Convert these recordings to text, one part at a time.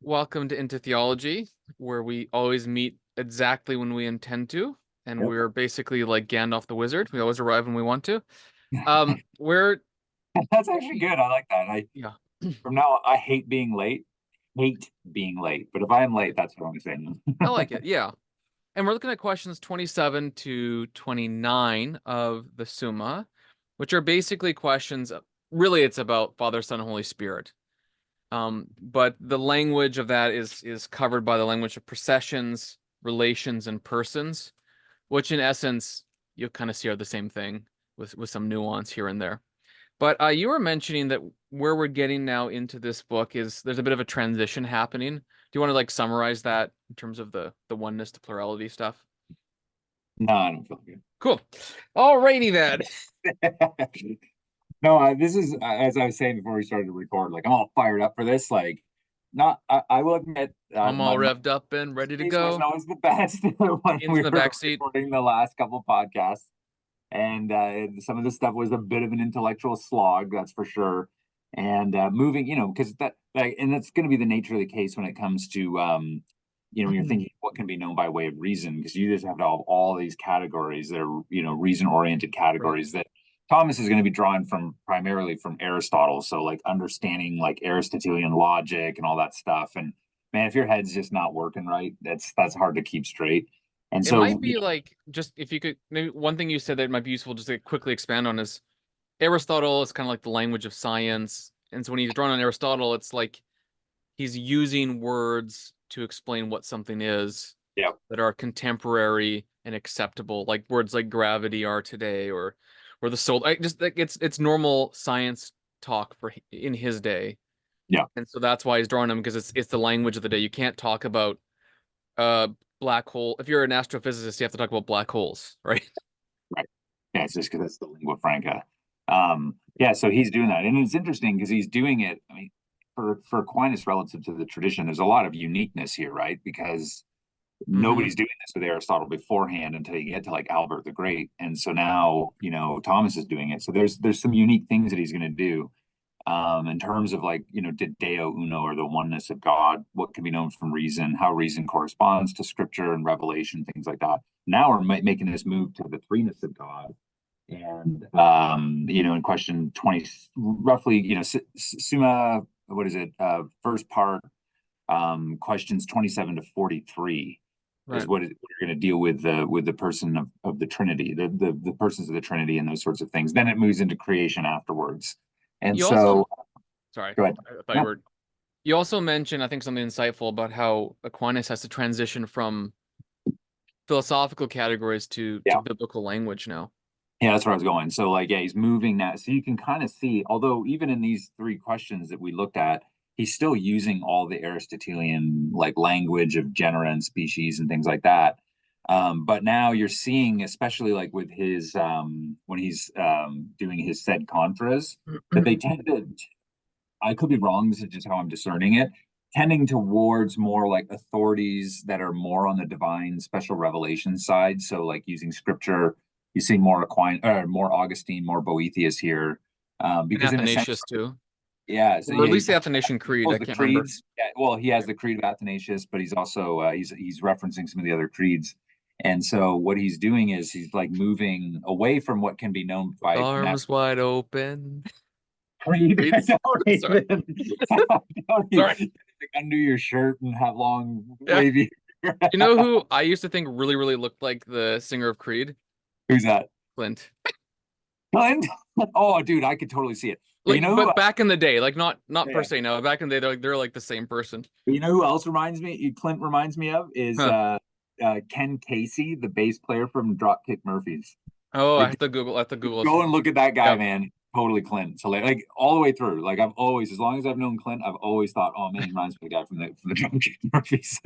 Welcome to Into Theology, where we always meet exactly when we intend to, and Yep. we're basically like Gandalf the Wizard. We always arrive when we want to. We're That's actually good. I like that. yeah, From now I hate being late. Hate being late. But if I am late, that's what I'm saying. I like it. Yeah, and we're looking at questions 27 to 29 of the Summa, which are basically questions. Really, it's about Father, Son, and Holy Spirit. But the language of that is covered by the language of processions, relations, and persons, which in essence you kind of see are the same thing with some nuance here and there. But you were mentioning that where we're getting now into this book is there's a bit of a transition happening. Do you want to like summarize that in terms of the oneness to plurality stuff? No, I don't feel good. Cool. Alrighty then. No, this is as I was saying before we started to record. Like I'm all fired up for this. Like, not. I will admit, I'm all my revved up and ready to space wasn't go. always the best when Ian's we in the were back seat. recording the last couple podcasts, and some of this stuff was a bit of an intellectual slog, that's for sure. And moving, because that, like, and that's going to be the nature of the case when it comes to, when you're thinking what can be known by way of reason, because you just have to have all these categories that are, reason-oriented Right. categories that Thomas is going to be drawing from primarily from Aristotle. So, like, understanding like Aristotelian logic and all that stuff. And man, if your head's just not working right, that's hard to keep straight. And It so, might be like just if you could maybe one thing you said that might be useful just to quickly expand on is Aristotle is kind of like the language of science. And so when he's drawing on Aristotle, it's like he's using words to explain what something is yeah, that are contemporary and acceptable, like words like gravity are today, or the soul. I just like it's normal science talk for in his day. yeah. And so that's why he's drawing them because it's the language of the day. You can't talk about uh black hole. If you're an astrophysicist, you have to talk about black holes, right? Right. Yeah, it's just because that's the lingua franca. Yeah, so he's doing that, and it's interesting because he's doing it. I mean, for Aquinas relative to the tradition, there's a lot of uniqueness here, right? Because Mm-hmm. nobody's doing this with Aristotle beforehand until you get to like Albert the Great, and so now Thomas is doing it. So there's some unique things that he's going to do in terms of like did Deo Uno or the oneness of God, what can be known from reason, how reason corresponds to Scripture and Revelation, things like that. Now we're making this move to the threeness of God, and in question 20, roughly, Summa, what is it? First part, questions 27 to 43 is Right. what we're going to deal with the person of the Trinity, the persons of the Trinity, and those sorts of things. Then it moves into creation afterwards, and You also, so sorry, go ahead. I thought you No, were. You also mentioned, I think, something insightful about how Aquinas has to transition from philosophical categories to yeah, biblical language now. yeah, that's where I was going. So like, yeah, he's moving that. So you can kind of see, although even in these three questions that we looked at, he's still using all the Aristotelian like language of genera and species and things like that. But now you're seeing, especially like with his when he's doing his sed contras, that they tend to, I could be wrong, this is just how I'm discerning it, tending towards more like authorities that are more on the divine special revelation side. So like using scripture, you see more more Augustine, more Boethius here. And Because in a sense, Athanasius too, yeah, so or at yeah, least the Athanasian he Creed. pulls I the can't remember. creeds. Yeah, well, he has the creed of Athanasius, but he's also he's referencing some of the other creeds. And so what he's doing is he's like moving away from what can be known With by arms wide open. Creed. Creeds. Don't Sorry, even, don't sorry. even undo your shirt and have long Yeah. wavy hair. You know who I used to think really, really looked like the singer of Creed? Who's that? Clint. Clint? Oh, dude, I could totally see it. But Like, but back in the day, like not per yeah. se now. Back in the day, they're like the same person. But you know who else reminds me? Clint reminds me of is Huh. Ken Casey, the bass player from Dropkick Murphys. Oh, I Like, have to Google. I have to Google this. go and look at that guy, Yeah. man. Totally Clint. So like all the way through. Like I've always, as long as I've known Clint, I've always thought, oh man, he reminds me of the guy from the Dropkick Murphys.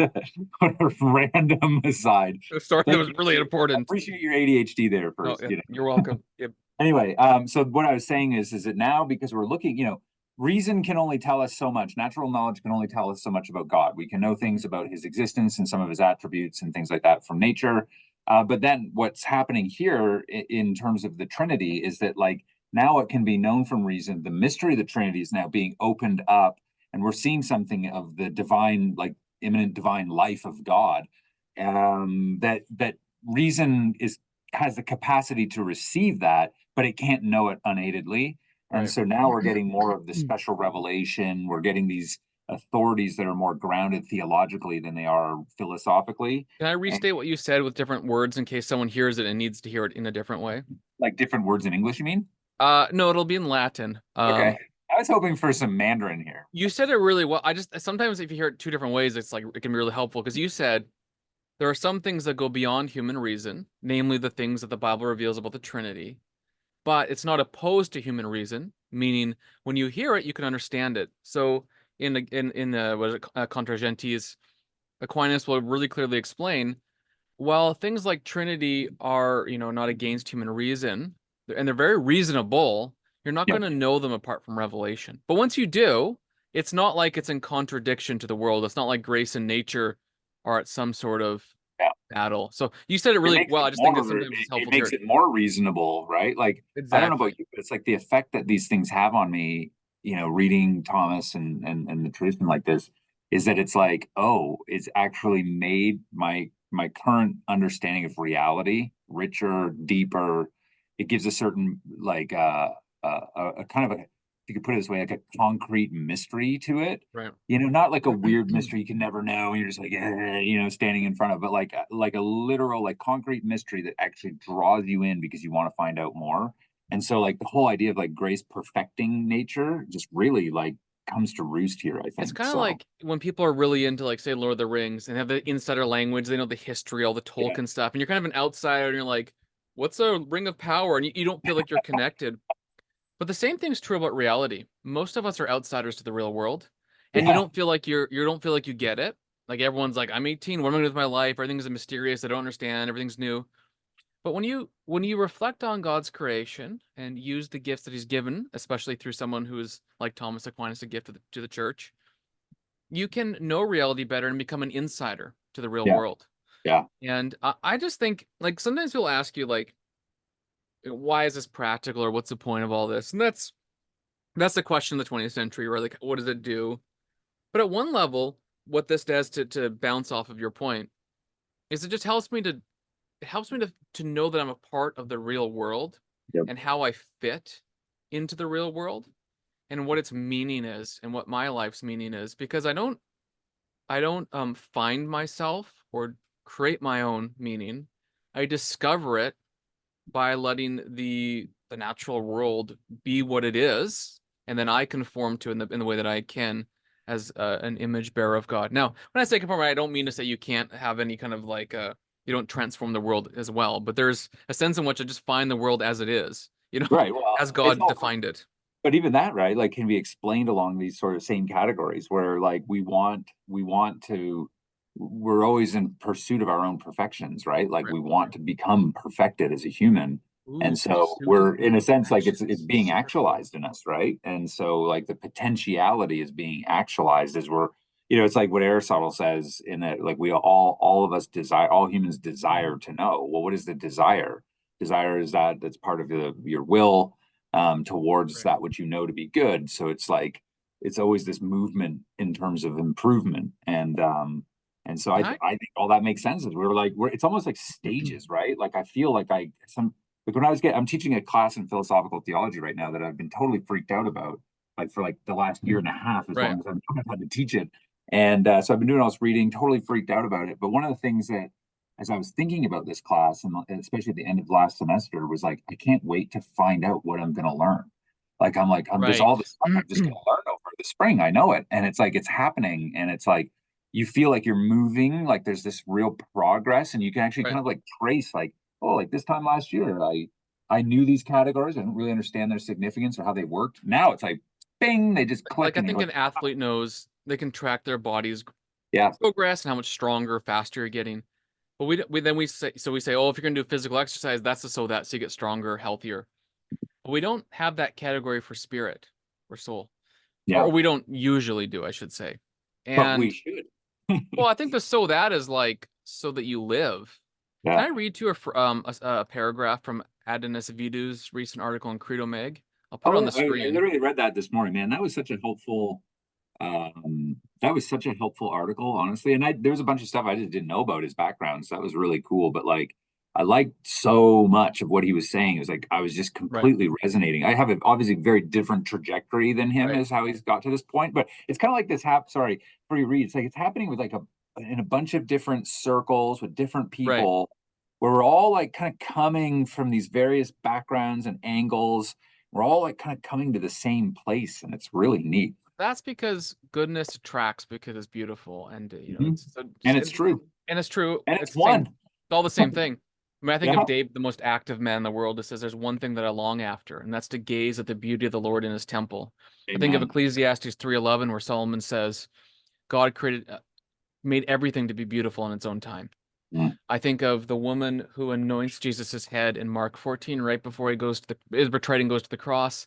What a random aside. Sorry, that Thank was you. really I important. appreciate your ADHD there No, first. yeah, you're welcome. Yep. Anyway, so what I was saying is that now because we're looking, reason can only tell us so much. Natural knowledge can only tell us so much about God. We can know things about his existence and some of his attributes and things like that from nature. But then what's happening here in terms of the Trinity is that like now it can be known from reason. The mystery of the Trinity is now being opened up, and we're seeing something of the divine, like imminent divine life of God, that reason is has the capacity to receive that, but it can't know it unaidedly. And Right. so now we're getting more of the special revelation. We're getting these authorities that are more grounded theologically than they are philosophically, Can I and restate what you said with different words in case someone hears it and needs to hear it in a different way? like different words in English, you mean? No, it'll be in Latin. Okay. I was hoping for some Mandarin here. You said it really well. I just sometimes if you hear it two different ways, it's like it can be really helpful because you said there are some things that go beyond human reason, namely the things that the Bible reveals about the Trinity, but it's not opposed to human reason, meaning when you hear it, you can understand it. So in what is it, Contra Gentes, Aquinas will really clearly explain, while things like Trinity are, not against human reason, and they're very reasonable, you're not Yep. going to know them apart from revelation. But once you do, it's not like it's in contradiction to the world. It's not like grace and nature are at some sort of Yeah. battle. So you said it It really makes well. it I just think that more sometimes it's it helpful to hear makes it. it more reasonable, right? Like I don't know about Exactly. you, but it's like the effect that these things have on me, reading Thomas and the tradition like this, is that it's like, oh, it's actually made my current understanding of reality richer, deeper. It gives a certain like a kind of a, if you could put it this way, like a concrete mystery to it. Right. Not like a weird mystery you can never know, and you're just like, standing in front of, but like a literal, like concrete mystery that actually draws you in because you want to find out more. And so, like the whole idea of like grace perfecting nature just really like comes to roost here, I It's think. kind of So like when people are really into, like, say, Lord of the Rings and have the insider language, they know the history, all the yeah, Tolkien stuff, and you're kind of an outsider and you're like, what's a ring of power? And you don't feel like you're connected. But the same thing's true about reality. Most of us are outsiders to the real world, and you yeah, don't feel like you don't feel like you get it. Like everyone's like, I'm 18, what am I gonna do with my life? Everything's mysterious, I don't understand, everything's new. But when you reflect on God's creation and use the gifts that He's given, especially through someone who is like Thomas Aquinas, a gift to the church, you can know reality better and become an insider to the real yeah, world. yeah, And I just think, like, sometimes people ask you, like, why is this practical or what's the point of all this? And that's the question of the 20th century, right? Like, what does it do? But at one level, what this does to bounce off of your point is it just helps me to know that I'm a part of the real world yep, and how I fit into the real world and what its meaning is and what my life's meaning is, because I don't find myself or create my own meaning. I discover it by letting the natural world be what it is, and then I conform to it in the way that I can as an image bearer of God. Now, when I say conform, I don't mean to say you can't have any kind of like you don't transform the world as well, but there's a sense in which I just find the world as it is, right. Well, as it's God all. defined it. But even that, right, like can be explained along these sort of same categories where like we're always in pursuit of our own perfections, right? Like Right. we want to become perfected as a human. And Ooh, so pursuit of we're our in a sense like it's perfections. being actualized in us, right? And so like the potentiality is being actualized as we're, it's like what Aristotle says in that like we all of us desire, all humans desire to know. Well, what is the desire? Desire is that's part of your will towards Right. that which you know to be good. So it's like it's always this movement in terms of improvement, and so And I I think all that makes sense. Is we're it's almost like stages, right? Like I feel like when I'm teaching a class in philosophical theology right now that I've been totally freaked out about, like for like the last year and a half, as right. long as I've had to teach it. And so I've been doing all this reading, totally freaked out about it. But one of the things that as I was thinking about this class, and especially at the end of last semester, was like, I can't wait to find out what I'm going to learn. There's Right. all this stuff I'm just going to learn over the spring. I know it. And it's like, it's happening. And it's like, you feel like you're moving, like there's this real progress. And you can actually Right. kind of like trace, like, oh, like this time last year, I knew these categories. I didn't really understand their significance or how they worked. Now it's like, bing, they just Like click I and you're think like, an athlete knows they can track their body's yeah, progress and how much stronger, faster you're getting. But we say, oh, if you're gonna do physical exercise, that's so you get stronger, healthier. But we don't have that category for spirit or soul, or, yeah, or we don't usually do, I should say. but we And should. well, I think the so that is like so that you live. Can Yeah. I read to you a paragraph from Adonis Vidu's recent article in Credo Mag? I'll put it Oh on yeah, the I screen. literally read that this morning, man. That was such a helpful That was such a helpful article, honestly. And there was a bunch of stuff I just didn't know about his background, so that was really cool. But like, I liked so much of what he was saying. It was like I was just Right, completely resonating. I have a obviously very different trajectory than him, right, is how he's got to this point. But it's kind of like this sorry, before you read, it's like it's happening with like a in a bunch of different circles with different right. people, where we're all like kind of coming from these various backgrounds and angles. We're all like kind of coming to the same place, and it's really neat. That's because goodness attracts because it's beautiful, and Mhm. it's so And it's true. and it's true. And It's it's the same. one. It's all the same thing. I mean, I think Yeah. of Dave, the most active man in the world, that says there's one thing that I long after, and that's to gaze at the beauty of the Lord in His temple. I think of Amen. Ecclesiastes 3:11, where Solomon says, "God made everything to be beautiful in its own time." Mm. I think of the woman who anoints Jesus's head in Mark 14, right before he is betrayed and goes to the cross.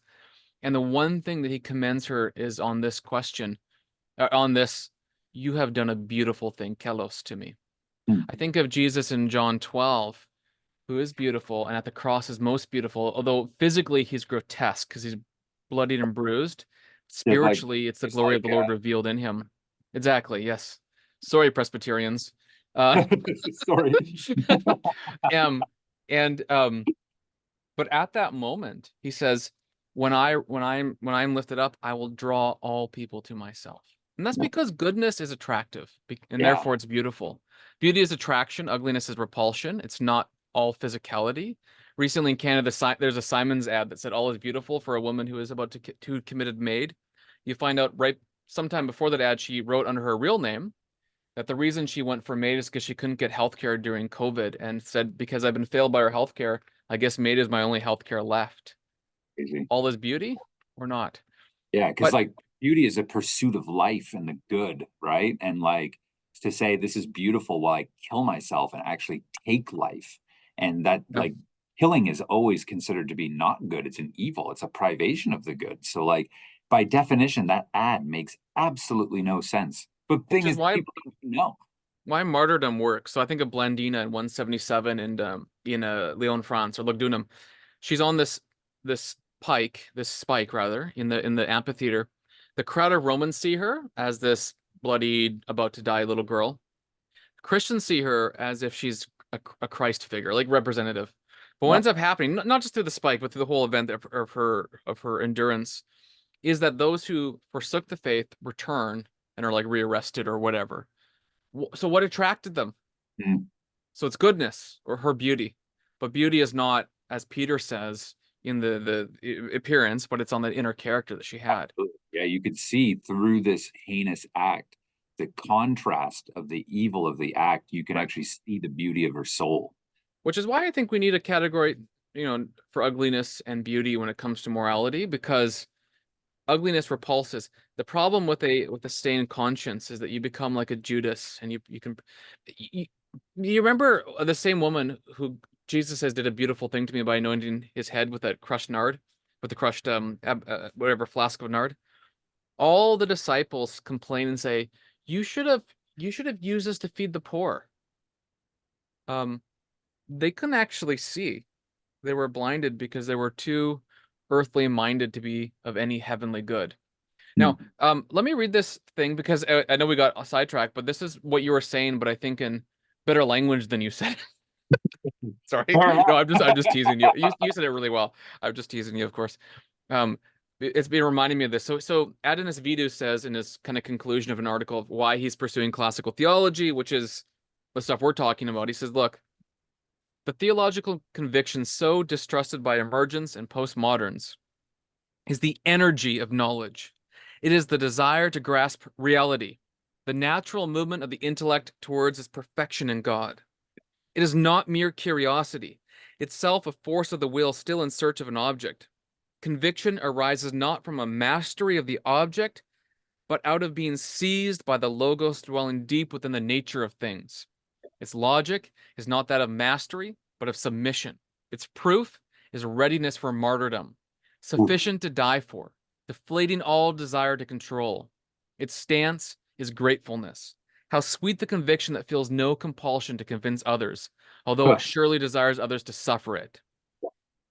And the one thing that he commends her is on this question, on this, you have done a beautiful thing, Kelos, to me. Mm. I think of Jesus in John 12, who is beautiful, and at the cross is most beautiful, although physically he's grotesque because he's bloodied and bruised. Just like, Spiritually, it's the just glory of like, the Lord revealed in him. Exactly, yes. Sorry, Presbyterians. Uh, sorry. um, and but at that moment, he says, when I'm lifted up, I will draw all people to myself. And that's because goodness is attractive, and Yeah. therefore it's beautiful. Beauty is attraction, ugliness is repulsion. It's not all physicality. Recently in Canada, there's a Simon's ad that said all is beautiful for a woman who is about to committed maid. You find out right sometime before that ad, she wrote under her real name that the reason she went for maid is because she couldn't get healthcare during COVID, and said, because I've been failed by her healthcare, I guess maid is my only healthcare left. Crazy. All is beauty or not? Yeah, because But like beauty is a pursuit of life and the good, right? And like to say this is beautiful while I kill myself and actually take life. And that yeah, like killing is always considered to be not good. It's an evil, it's a privation of the good. So like by definition, that ad makes absolutely no sense. But the which thing is is people don't know. why martyrdom works. So I think of Blandina in 177 in Lyon, France, or Lugdunum. She's on this this spike rather, in the amphitheater. The crowd of Romans see her as this bloodied, about to die little girl. Christians see her as if she's a Christ figure, like representative. But what Yeah. ends up happening, not just through the spike, but through the whole event of her endurance, is that those who forsook the faith return and are like rearrested or whatever. So what attracted them? Mm. So it's goodness or her beauty. But beauty is not, as Peter says, in the appearance, but it's on the inner character that she had. Yeah, you could see through this heinous act, the contrast of the evil of the act. You can Right. actually see the beauty of her soul. Which is why I think we need a category, for ugliness and beauty when it comes to morality, because ugliness repulses. The problem with a stained conscience is that you become like a Judas, and you can you, you remember the same woman who Jesus says did a beautiful thing to me by anointing his head with that crushed nard, with the crushed whatever flask of nard. All the disciples complain and say, "You should have you should have used this to feed the poor." Um, they couldn't actually see. They were blinded because they were too earthly minded to be of any heavenly good. Mm. Now, let me read this thing because I know we got sidetracked, but this is what you were saying, but I think in better language than you said. Sorry. Fair No, enough. I'm just teasing you. You said it really well. I'm just teasing you, of course. It's been reminding me of this. So Adonis Vidu says in his kind of conclusion of an article of why he's pursuing classical theology, which is the stuff we're talking about. He says, look, the theological conviction so distrusted by emergents and postmoderns is the energy of knowledge. It is the desire to grasp reality, the natural movement of the intellect towards its perfection in God. It is not mere curiosity, itself a force of the will still in search of an object. Conviction arises not from a mastery of the object, but out of being seized by the logos dwelling deep within the nature of things. Its logic is not that of mastery, but of submission. Its proof is readiness for martyrdom, Oof. sufficient to die for, deflating all desire to control. Its stance is gratefulness. How sweet the conviction that feels no compulsion to convince others, although it surely desires others to suffer it.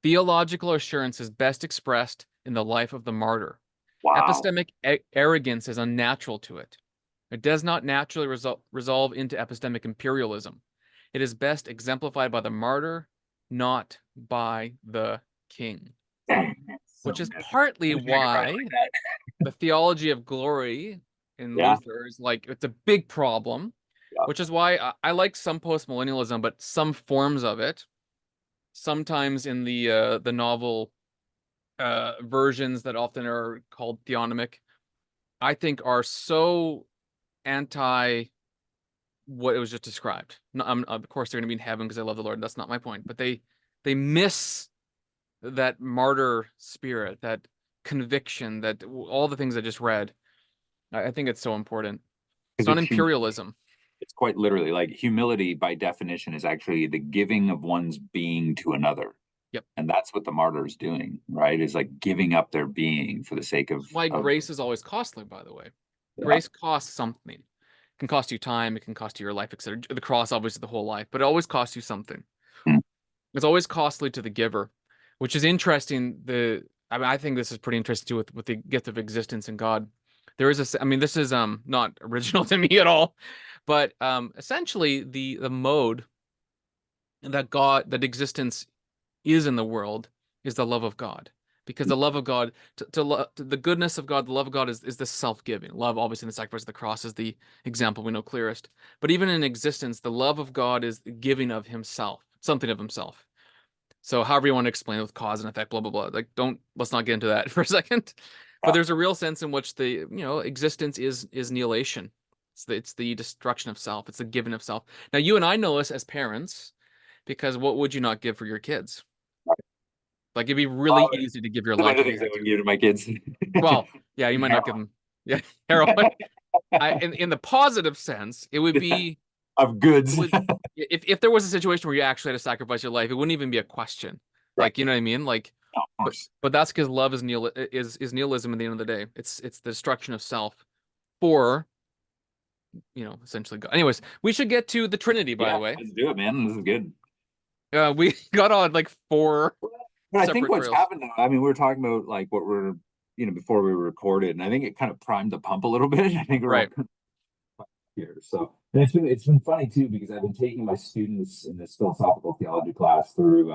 Theological assurance is best expressed in the life of the martyr. Wow. Epistemic arrogance is unnatural to it. It does not naturally resolve into epistemic imperialism. It is best exemplified by the martyr, not by the king. Dang, that's so Which is good. partly I wish I could write why like that. the theology of glory in Yeah, Luther is like, it's a big problem, yeah. which is why I like some postmillennialism, but some forms of it, sometimes in the novel versions that often are called theonomic, I think are so anti what it was just described. No, of course, they're going to be in heaven because I love the Lord. That's not my point. But they miss that martyr spirit, that conviction, that all the things I just read. I think it's so important. It's Because not it's humility. imperialism. It's quite literally like humility by definition is actually the giving of one's being to another. Yep. And that's what the martyr is doing, right? Is like giving up their being for the sake That's why of grace is always costly, by the way. yeah. Grace costs something. It can cost you time, it can cost you your life, etc. The cross, obviously, the whole life, but it always costs you something. Mm. It's always costly to the giver, which is interesting. I mean, I think this is pretty interesting too with the gift of existence in God. There is I mean, this is not original to me at all, but essentially the mode that existence is in the world is the love of God. Because the love of God, to the goodness of God, the love of God is the self-giving. Love, obviously, in the sacrifice of the cross is the example we know clearest. But even in existence, the love of God is the giving of himself, something of himself. So however you want to explain it with cause and effect, blah, blah, blah. Like, let's not get into that for a second. But Yeah. there's a real sense in which existence is nihilation. It's the destruction of self. It's the giving of self. Now, you and I know this as parents, because what would you not give for your kids? Like, it'd be really Well, easy to give your a bunch life of if you things I had would to. give to my kids. Well, yeah, you And might not give them, yeah, heroin. In the positive sense, it would yeah, be of it goods. would if there was a situation where you actually had to sacrifice your life, it wouldn't even be a question. Right. Like, you know what I mean? Like, No, of but course. that's because love is nihilism at the end of the day. It's the destruction of self for, essentially God. Anyways, we should get to the Trinity, by the Yeah, way. let's do it, man. This is good. We got on like four But I think separate what's trails. happened though, I mean, we were talking about like what we're, before we recorded, and I think it kind of primed the pump a little bit. I think we're all Right. here. So and it's been funny too because I've been taking my students in this philosophical theology class through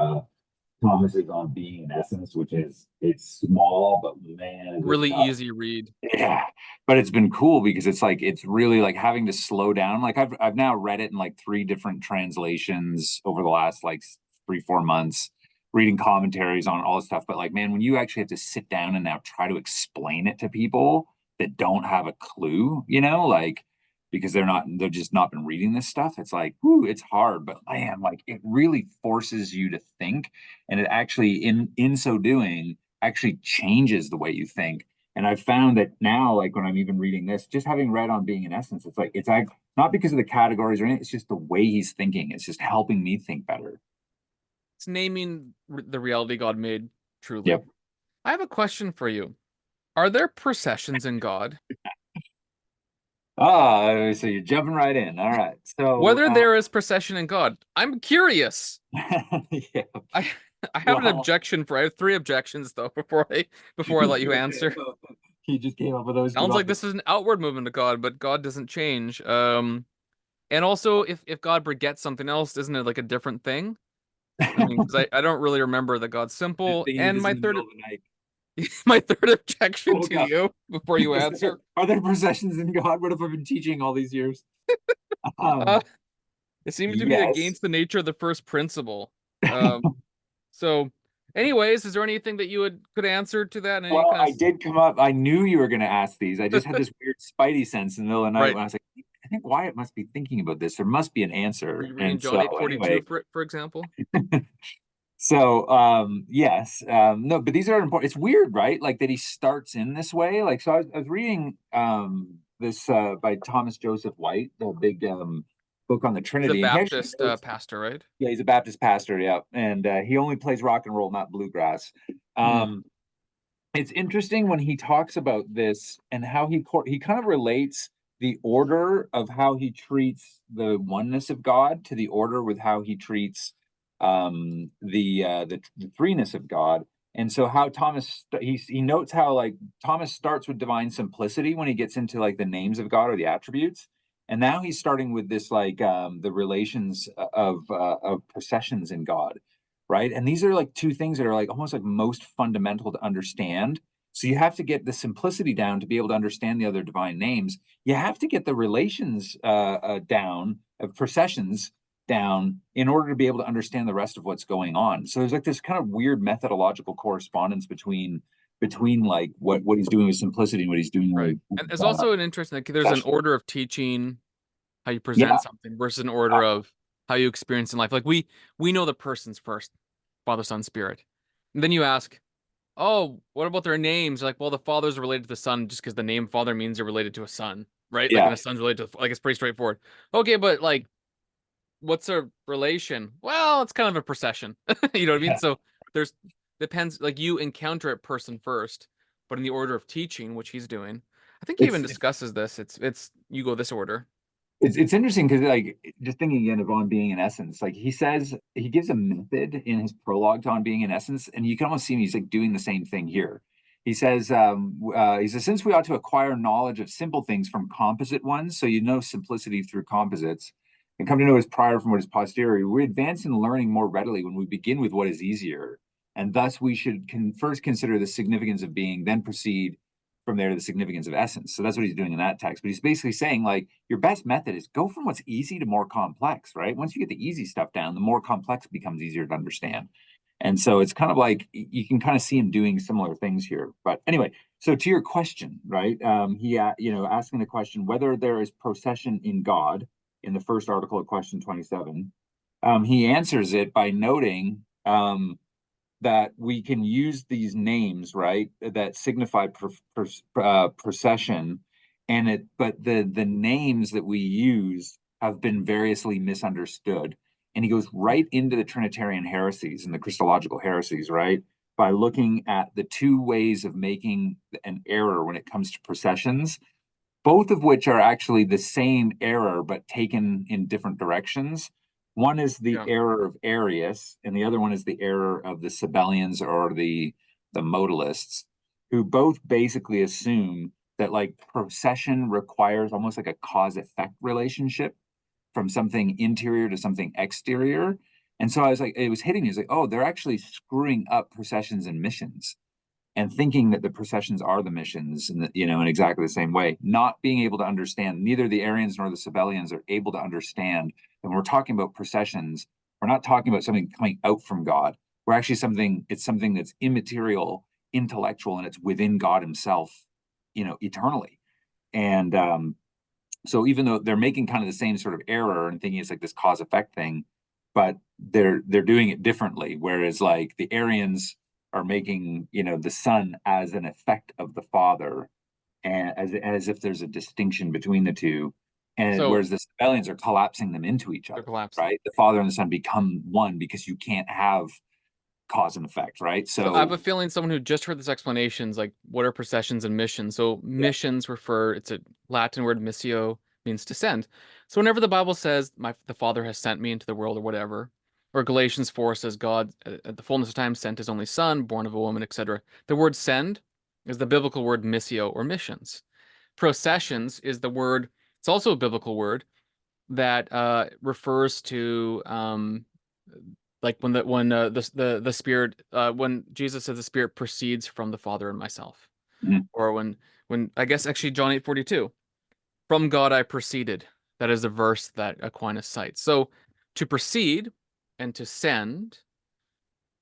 Thomas's on being in essence, which is it's small, but man, is it Really tough. easy read. Yeah, but it's been cool because it's like it's really like having to slow down. Like I've now read it in like three different translations over the last like 3 4 months, reading commentaries on all this stuff. But like, man, when you actually have to sit down and now try to explain it to people that don't have a clue, like because they're just not been reading this stuff. It's like, whoo, it's hard. But man, like it really forces you to think, and it actually in so doing actually changes the way you think. And I've found that now, like when I'm even reading this, just having read on being in essence, it's like not because of the categories or anything, it's just the way he's thinking. It's just helping me think better. It's naming the reality God made truly. Yep. I have a question for you. Are there processions in God? So you're jumping right in. All right. So Whether there is procession in God, I'm curious. yeah. I I have an Well, objection I have three objections though before I let you answer. he just came up with those two Sounds off like the this is an outward movement to God, but God doesn't change. And also if God begets something else, isn't it like a different thing? I mean, because I don't really remember that God's just simple. thinking of And this in the middle of the night. my third objection Oh to God. you before you answer, Are there processions in God? What have I been teaching all these years? uh, Um, it seems to be yes. against the nature of the first principle. Um, So, anyways, is there anything that you could answer to that? Any Well, kind I did come up. I knew you were going to ask these. I just had of this weird spidey sense in the middle of the night right? when I was like, I think Wyatt must be thinking about this. There must be an Were answer. you reading And John so, 8:42 anyway, for example? yes, no, but these are important. It's weird, right? Like that he starts in this way. Like, so I was reading this by Thomas Joseph White, the big book on the He's a Trinity, and he actually Baptist notes, pastor, right? yeah, he's a Baptist pastor, yeah, and he only plays rock and roll, not bluegrass. Hmm. Um, it's interesting when he talks about this and how he kind of relates the order of how he treats the oneness of God to the order with how he treats the threeness of God. And so how he notes how like Thomas starts with divine simplicity when he gets into like the names of God or the attributes, and now he's starting with this like the relations of processions in God, right? And these are like two things that are like almost like most fundamental to understand. So you have to get the simplicity down to be able to understand the other divine names. You have to get the relations down of processions down in order to be able to understand the rest of what's going on. So there's like this kind of weird methodological correspondence between like what he's doing with simplicity and what he's doing Right. with And there's also an interesting, like, there's an session. order of teaching how you Yeah, present something versus an order of how you experience in life. Like we know the persons first, Father, Son, Spirit. And then you ask, oh, what about their names? Like, well, the Father's related to the Son just because the name Father means they're related to a son, right? Like, yeah. and the Son's related to, like, it's pretty straightforward. Okay, but like, what's their relation? Well, it's kind of a procession. You know what I mean? Yeah. So there's depends, like, you encounter a person first, but in the order of teaching, which he's doing. I think he even It's discusses this. It's you go this order. it's interesting because like just thinking again of On Being in Essence, like he says he gives a method in his prologue to On Being in Essence, and you can almost see him, he's like doing the same thing here. He says since we ought to acquire knowledge of simple things from composite ones, so you know simplicity through composites, and come to know his prior from what is posterior, we advance in learning more readily when we begin with what is easier, and thus we should first consider the significance of being, then proceed from there to the significance of essence. So that's what he's doing in that text. But he's basically saying, like, your best method is go from what's easy to more complex, right? Once you get the easy stuff down, the more complex becomes easier to understand. And so it's kind of like you can kind of see him doing similar things here. But anyway, so to your question, right? Asking the question whether there is procession in God in the first article of question 27. He answers it by noting that we can use these names, right, that signify procession, but the names that we use have been variously misunderstood. And he goes right into the Trinitarian heresies and the Christological heresies, right, by looking at the two ways of making an error when it comes to processions, both of which are actually the same error but taken in different directions. One is the Yeah. error of Arius, and the other one is the error of the Sabellians or the modalists, who both basically assume that like procession requires almost like a cause effect relationship from something interior to something exterior. And so I was like, it was hitting me. It's like, oh, they're actually screwing up processions and missions and thinking that the processions are the missions and in exactly the same way, not being able to understand, neither the Arians nor the Sabellians are able to understand that when we're talking about processions, we're not talking about something coming out from God. We're actually it's something that's immaterial, intellectual, and it's within God himself, eternally. And so even though they're making kind of the same sort of error and thinking it's like this cause effect thing, but they're doing it differently. Whereas like the Arians are making the Son as an effect of the Father, and as if there's a distinction between the two, and So whereas the Sabellians are collapsing them into each they're other, collapsing. right? The Father and the Son become one because you can't have cause and effect, right? So I have So a feeling someone who just heard this explanation is like, what are processions and missions? So yeah, missions refer, it's a Latin word, missio, means to send. So whenever the Bible says the Father has sent me into the world or whatever, or Galatians 4 says God at the fullness of time sent his only son, born of a woman, etc. The word send is the biblical word missio or missions. Processions is the word, it's also a biblical word that refers to like when the spirit when Jesus says the spirit proceeds from the Father and myself, mhm. or when I guess actually John 8:42, from God I proceeded. That is a verse that Aquinas cites. So to proceed and to send,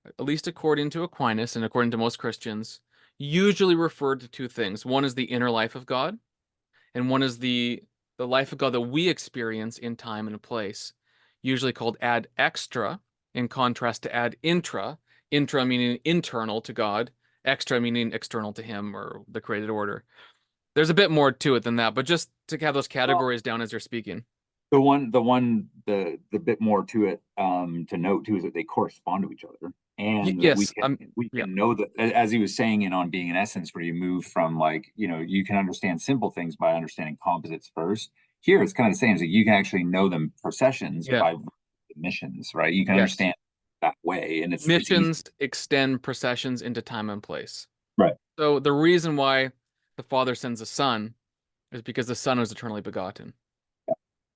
at least according to Aquinas and according to most Christians, usually referred to two things. One is the inner life of God, and one is the life of God that we experience in time and place, usually called ad extra, in contrast to ad intra. Intra meaning internal to God, extra meaning external to Him or the created order. There's a bit more to it than that, but just to have those Well, categories down as you're speaking. the bit more to it to note too is that they correspond to each other, and that Yes, we yeah, can know that, as he was saying in On Being in Essence, where you move from like you can understand simple things by understanding composites first. Here it's kind of the same, is that you can actually know them processions yeah, by missions, right? You can yes. understand that way, and it's easy. Missions extend processions into time and place. Right. So the reason why the Father sends the Son is because the Son is eternally begotten.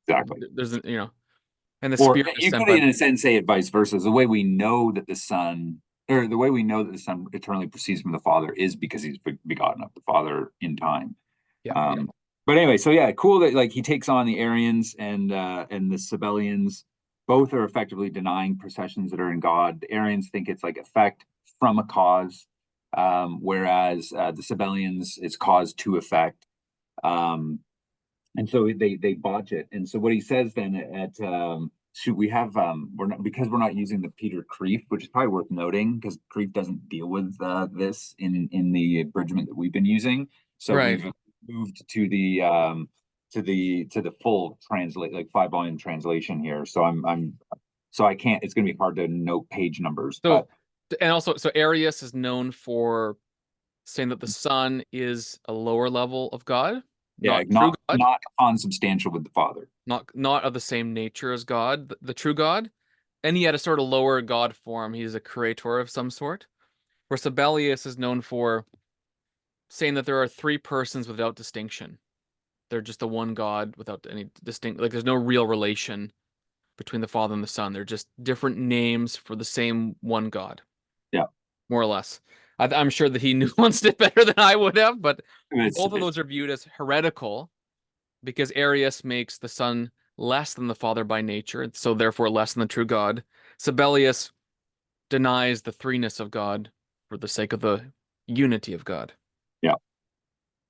Exactly. There's, and the Or Spirit is you sent could, by. in a sense, say it vice versa. The way we know that the Son, or the way we know that the Son eternally proceeds from the Father, is because he's begotten of the Father in time. Yeah, yeah. But anyway, so yeah, cool that like he takes on the Arians and the Sabellians. Both are effectively denying processions that are in God. The Arians think it's like effect from a cause, whereas the Sabellians it's cause to effect. Um, and so they botch it. And so what he says then at shoot, we have we're not, because we're not using the Peter Kreeft, which is probably worth noting because Kreeft doesn't deal with this in the abridgment that we've been using. So Right. we've moved to the full translate, like 5 volume translation here. So so I can't, it's gonna be hard to note page numbers, but So, and also, so Arius is known for saying that the Son is a lower level of God, yeah, not true God, not consubstantial with the Father. not of the same nature as God, the true God, and he had a sort of lower God form. He's a creator of some sort. Where Sabellius is known for saying that there are three persons without distinction. They're just the one God without any distinct, like there's no real relation between the Father and the Son. They're just different names for the same one God, Yeah, more or less. I'm sure that he nuanced it better than I would have, but both of it's those are viewed as heretical because Arius makes the Son less than the Father by nature, and so therefore less than the true God. Sabellius denies the threeness of God for the sake of the unity of God. yeah.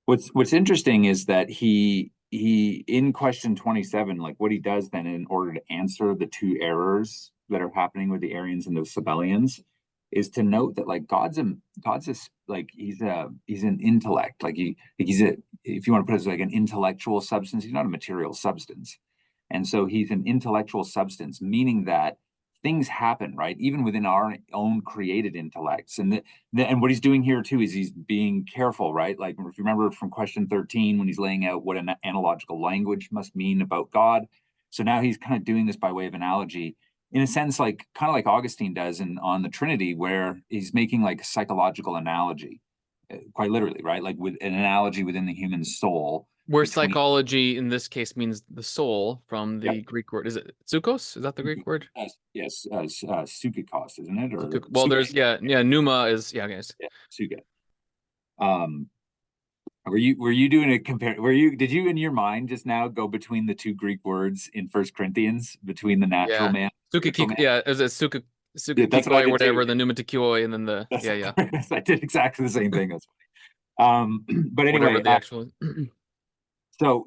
What's interesting is that he in question 27, like what he does then in order to answer the two errors that are happening with the Arians and the Sabellians is to note that like God's a, like he's an intellect, like he's a, if you want to put it as like an intellectual substance, he's not a material substance. And so he's an intellectual substance, meaning that things happen, right? Even within our own created intellects. And what he's doing here too is he's being careful, right? Like if you remember from question 13, when he's laying out what an analogical language must mean about God. So now he's kind of doing this by way of analogy, in a sense, like kind of like Augustine does on the Trinity, where he's making like a psychological analogy, quite literally, right? Like with an analogy within the human soul Where between. psychology in this case means the soul from Yeah. the Greek word. Is it psychos? Is that the Greek word? Yes, Sukikos, isn't it? Or Well, Suke? there's yeah, pneuma is yeah, guys. Yeah, Suke. Um, were you doing a compare? Did you in your mind just now go between the two Greek words in First Corinthians between the natural Yeah. man, spiritual Sukikik man? yeah, is it Yeah, that's what I sukikikoi or did too. whatever, the pneumatikoi and then the That's yeah, yeah. I did exactly the same thing. That's but Whatever anyway, the actual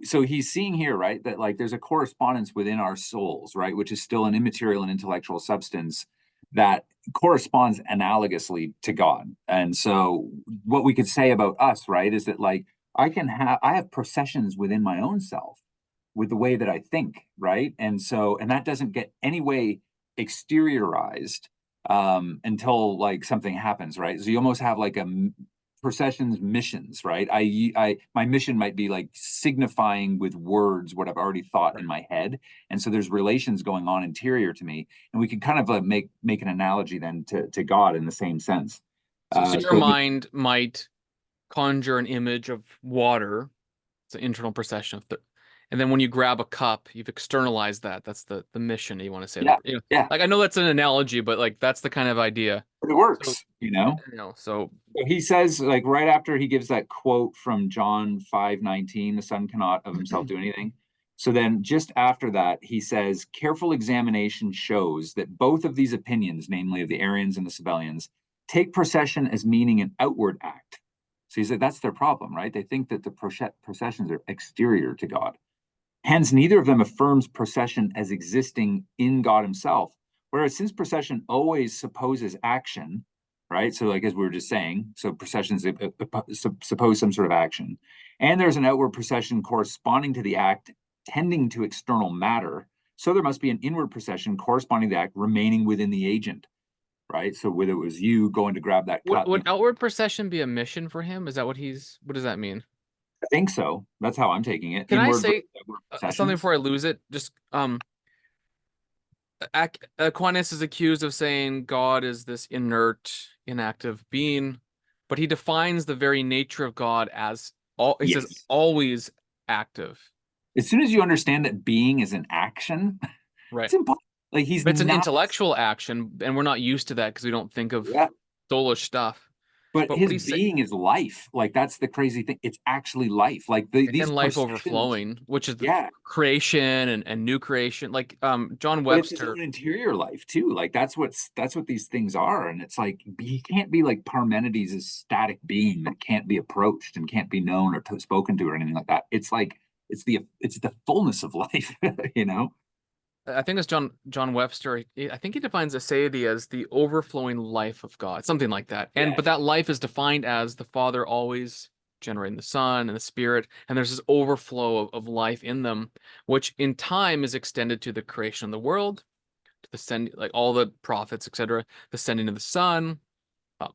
so he's seeing here, right, that like there's a correspondence within our souls, right, which is still an immaterial and intellectual substance that corresponds analogously to God. And so what we could say about us, right, is that like I have processions within my own self with the way that I think, right? And so and that doesn't get any way exteriorized until like something happens, right? So you almost have like a processions missions, right? I my mission might be like signifying with words what I've already thought in my head, and so there's relations going on interior to me, and we can kind of make an analogy then to God in the same sense. so your So mind might conjure an image of water. It's an internal procession of and then when you grab a cup, you've externalized that. That's the mission you want to say. yeah, yeah, Like I know that's an analogy, but like that's the kind of idea. but it So works, you yeah, know. so So he says, like right after he gives that quote from John 5:19, the son cannot of himself do anything. So then just after that, he says, careful examination shows that both of these opinions, namely of the Arians and the Sabellians, take procession as meaning an outward act. So he said that's their problem, right? They think that the processions are exterior to God. Hence, neither of them affirms procession as existing in God himself. Whereas since procession always supposes action, right? So, like as we were just saying, so processions suppose some sort of action, and there's an outward procession corresponding to the act tending to external matter. So there must be an inward procession corresponding to the act remaining within the agent, right? So whether it was you going to grab that cup, would outward procession be a mission for him? Is that what does that mean? I think so. That's how I'm taking it. Can I Inward versus say outward something processions. before I lose it? Just Aquinas is accused of saying God is this inert, inactive being, but he defines the very nature of God as he says Yes. always active. As soon as you understand that being is an action, Right. it's impossible. Like he's But it's an not. intellectual action, and we're not used to that because we don't think of Yeah. soulish stuff. But But what his do you say? being is life. Like that's the crazy thing. It's actually life. Like these And life processions. overflowing, which is the Yeah. creation and new creation. Like John But it's his Webster. own interior life too. Like that's what these things are. And it's like he can't be like Parmenides' static being that can't be approached and can't be known or spoken to or anything like that. It's like it's the fullness of life, you know? I think it's John Webster. I think he defines aseity as the overflowing life of God, something like that. And Yeah. but that life is defined as the Father always generating the Son and the Spirit, and there's this overflow of life in them, which in time is extended to the creation of the world, to the send like all the prophets, etc., the sending of the Son,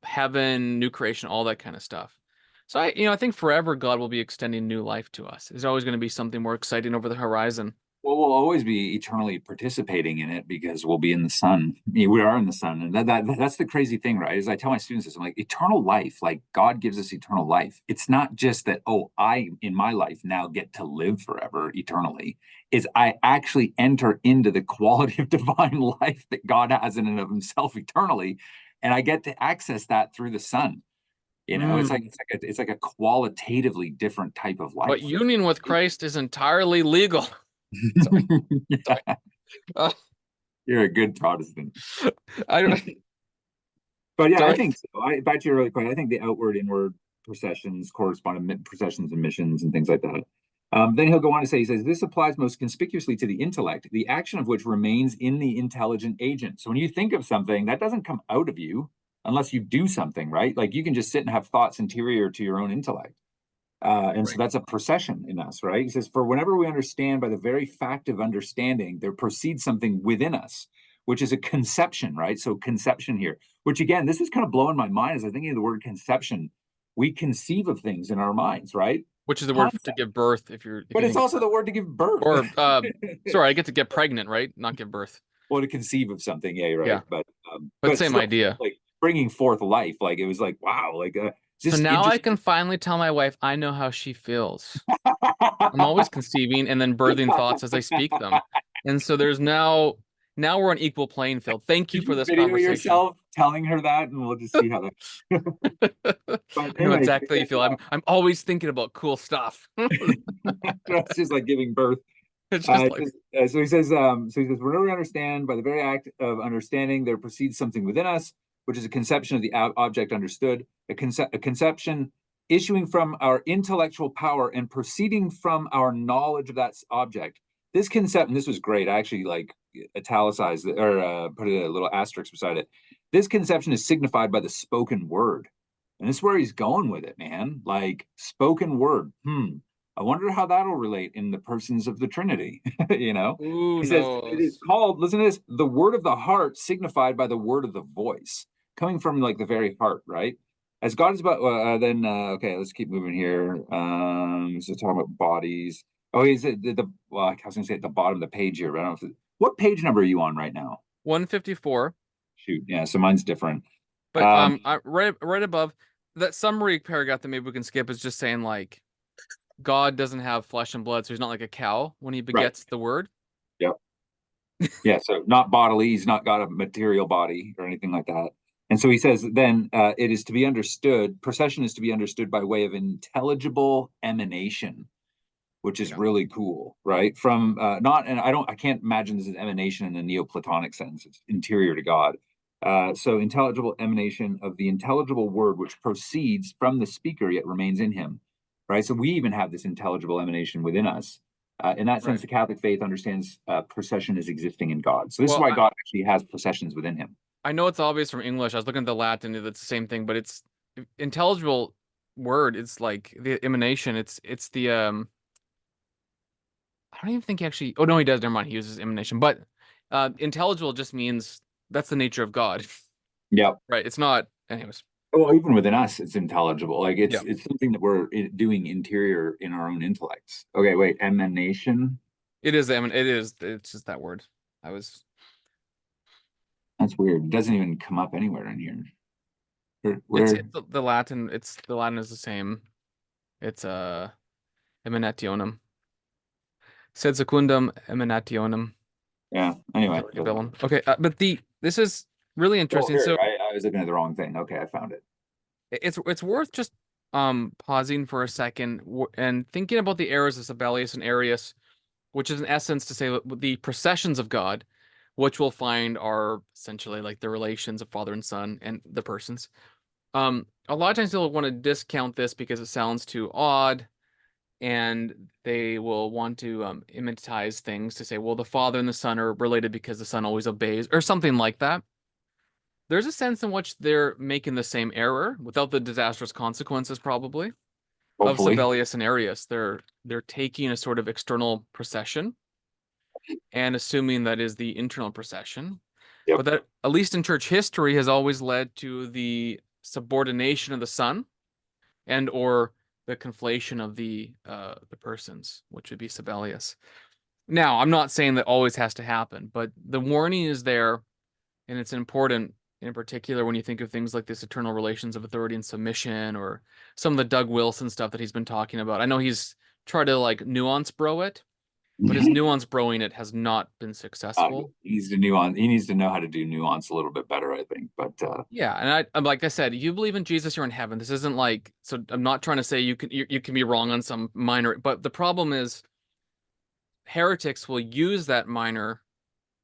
heaven, new creation, all that kind of stuff. So I think forever God will be extending new life to us. There's always going to be something more exciting over the horizon. Well, we'll always be eternally participating in it because we'll be in the sun. We are in the sun, and that's the crazy thing, right? As I tell my students this, I'm like, eternal life, like God gives us eternal life. It's not just that, oh, I in my life now get to live forever eternally. Is I actually enter into the quality of divine life that God has in and of Himself eternally, and I get to access that through the Son. You know, Mm. it's like a qualitatively different type of But life. union with Christ is entirely legal. Sorry, sorry. Yeah, Uh, you're a good Protestant. I don't. But yeah, I Sorry. think so. Back to your earlier point, I think the outward inward processions correspond to processions and missions and things like that. Then he'll go on to say, he says, this applies most conspicuously to the intellect, the action of which remains in the intelligent agent. So when you think of something, that doesn't come out of you unless you do something, right? Like you can just sit and have thoughts interior to your own intellect. And so Right. that's a procession in us, right? He says, for whenever we understand by the very fact of understanding, there proceeds something within us, which is a conception, right? So conception here, which again, this is kind of blowing my mind as I'm thinking of the word conception. We conceive of things in our minds, right? Which is the word to Concept. give birth if But you it's think also the word to give birth. or sorry, I get to get pregnant, right? Not give birth. Well, to conceive of something, yeah, you're right. Yeah. But But same still, idea. like bringing forth life, like it was like, wow, like So just now I interesting. can finally tell my wife I know how she feels. I'm always conceiving and then birthing thoughts as I speak them. And so there's now we're on equal playing field. Thank you Could for you this video conversation. yourself telling her that, and we'll just see how that. But I know anyway, so exactly how you feel. I'm always thinking about cool stuff. it's just like giving birth. It's just like So he says, whenever we understand, by the very act of understanding, there proceeds something within us, which is a conception of the object understood, a conception issuing from our intellectual power and proceeding from our knowledge of that object. This concept, and this was great. I actually like italicized it, or put a little asterisk beside it. This conception is signified by the spoken word. And this is where he's going with it, man. Like spoken word. I wonder how that'll relate in the persons of the Trinity. you know, who he says it is knows? called, listen to this, the word of the heart signified by the word of the voice, coming from like the very heart, right? As God is about, okay, let's keep moving here. So talking about bodies. Oh, he's at well, I was going to say at the bottom of the page here, but I don't know what page number are you on right now? 154. Shoot, yeah, so mine's different. But Um, right above that summary paragraph that maybe we can skip is just saying like God doesn't have flesh and blood, so he's not like a cow when he right. begets the word. Yep. Yeah, so not bodily, he's not got a material body or anything like that. And so he says, then it is to be understood, procession is to be understood by way of intelligible emanation, which is Yeah. really cool, right? From not, and I can't imagine this is emanation in the Neoplatonic sense. It's interior to God. So intelligible emanation of the intelligible word, which proceeds from the speaker yet remains in him, right? So we even have this intelligible emanation within us. In that sense, Right. the Catholic faith understands procession as existing in God. So this is Well, why God actually has processions within him. I know it's obvious from English. I was looking at the Latin, it's the same thing, but it's intelligible word. It's like the emanation. It's the I don't even think he actually. Oh no, he does. Never mind. He uses emanation, but intelligible just means that's the nature of God, Yeah. right? It's not. Anyways, Well, even within us, it's intelligible. Like yeah, it's something that we're doing interior in our own intellects. Okay, wait, emanation. it is. It is. It's just that word. I was. That's weird. It doesn't even come up anywhere in here. It's Where the Latin. It's the Latin is the same. It's emanationem. Sed secundum emanationem yeah. Anyway, Theology doesn't bellum. Okay, but this is really oh, interesting. here, So I was looking at the wrong thing. Okay, I found it. it's worth just pausing for a second and thinking about the errors of Sabellius and Arius, which is in essence to say that the processions of God, which we'll find are essentially like the relations of Father and Son and the persons. A lot of times they'll want to discount this because it sounds too odd, and they will want to imitize things to say, well, the Father and the Son are related because the Son always obeys, or something like that. There's a sense in which they're making the same error without the disastrous consequences, probably, of Hopefully. Sabellius and Arius. They're taking a sort of external procession and assuming that is the internal procession, Yep. but that, at least in church history, has always led to the subordination of the Son and or the conflation of the persons, which would be Sabellius. Now, I'm not saying that always has to happen, but the warning is there, and it's important in particular when you think of things like this eternal relations of authority and submission, or some of the Doug Wilson stuff that he's been talking about. I know he's tried to like nuance bro it, but his nuance broing it has not been successful. He needs to nuance. He needs to know how to do nuance a little bit better, I think. But Yeah, and I'm like I said, you believe in Jesus, you're in heaven. This isn't like, so I'm not trying to say you can be wrong on some minor, but the problem is heretics will use that minor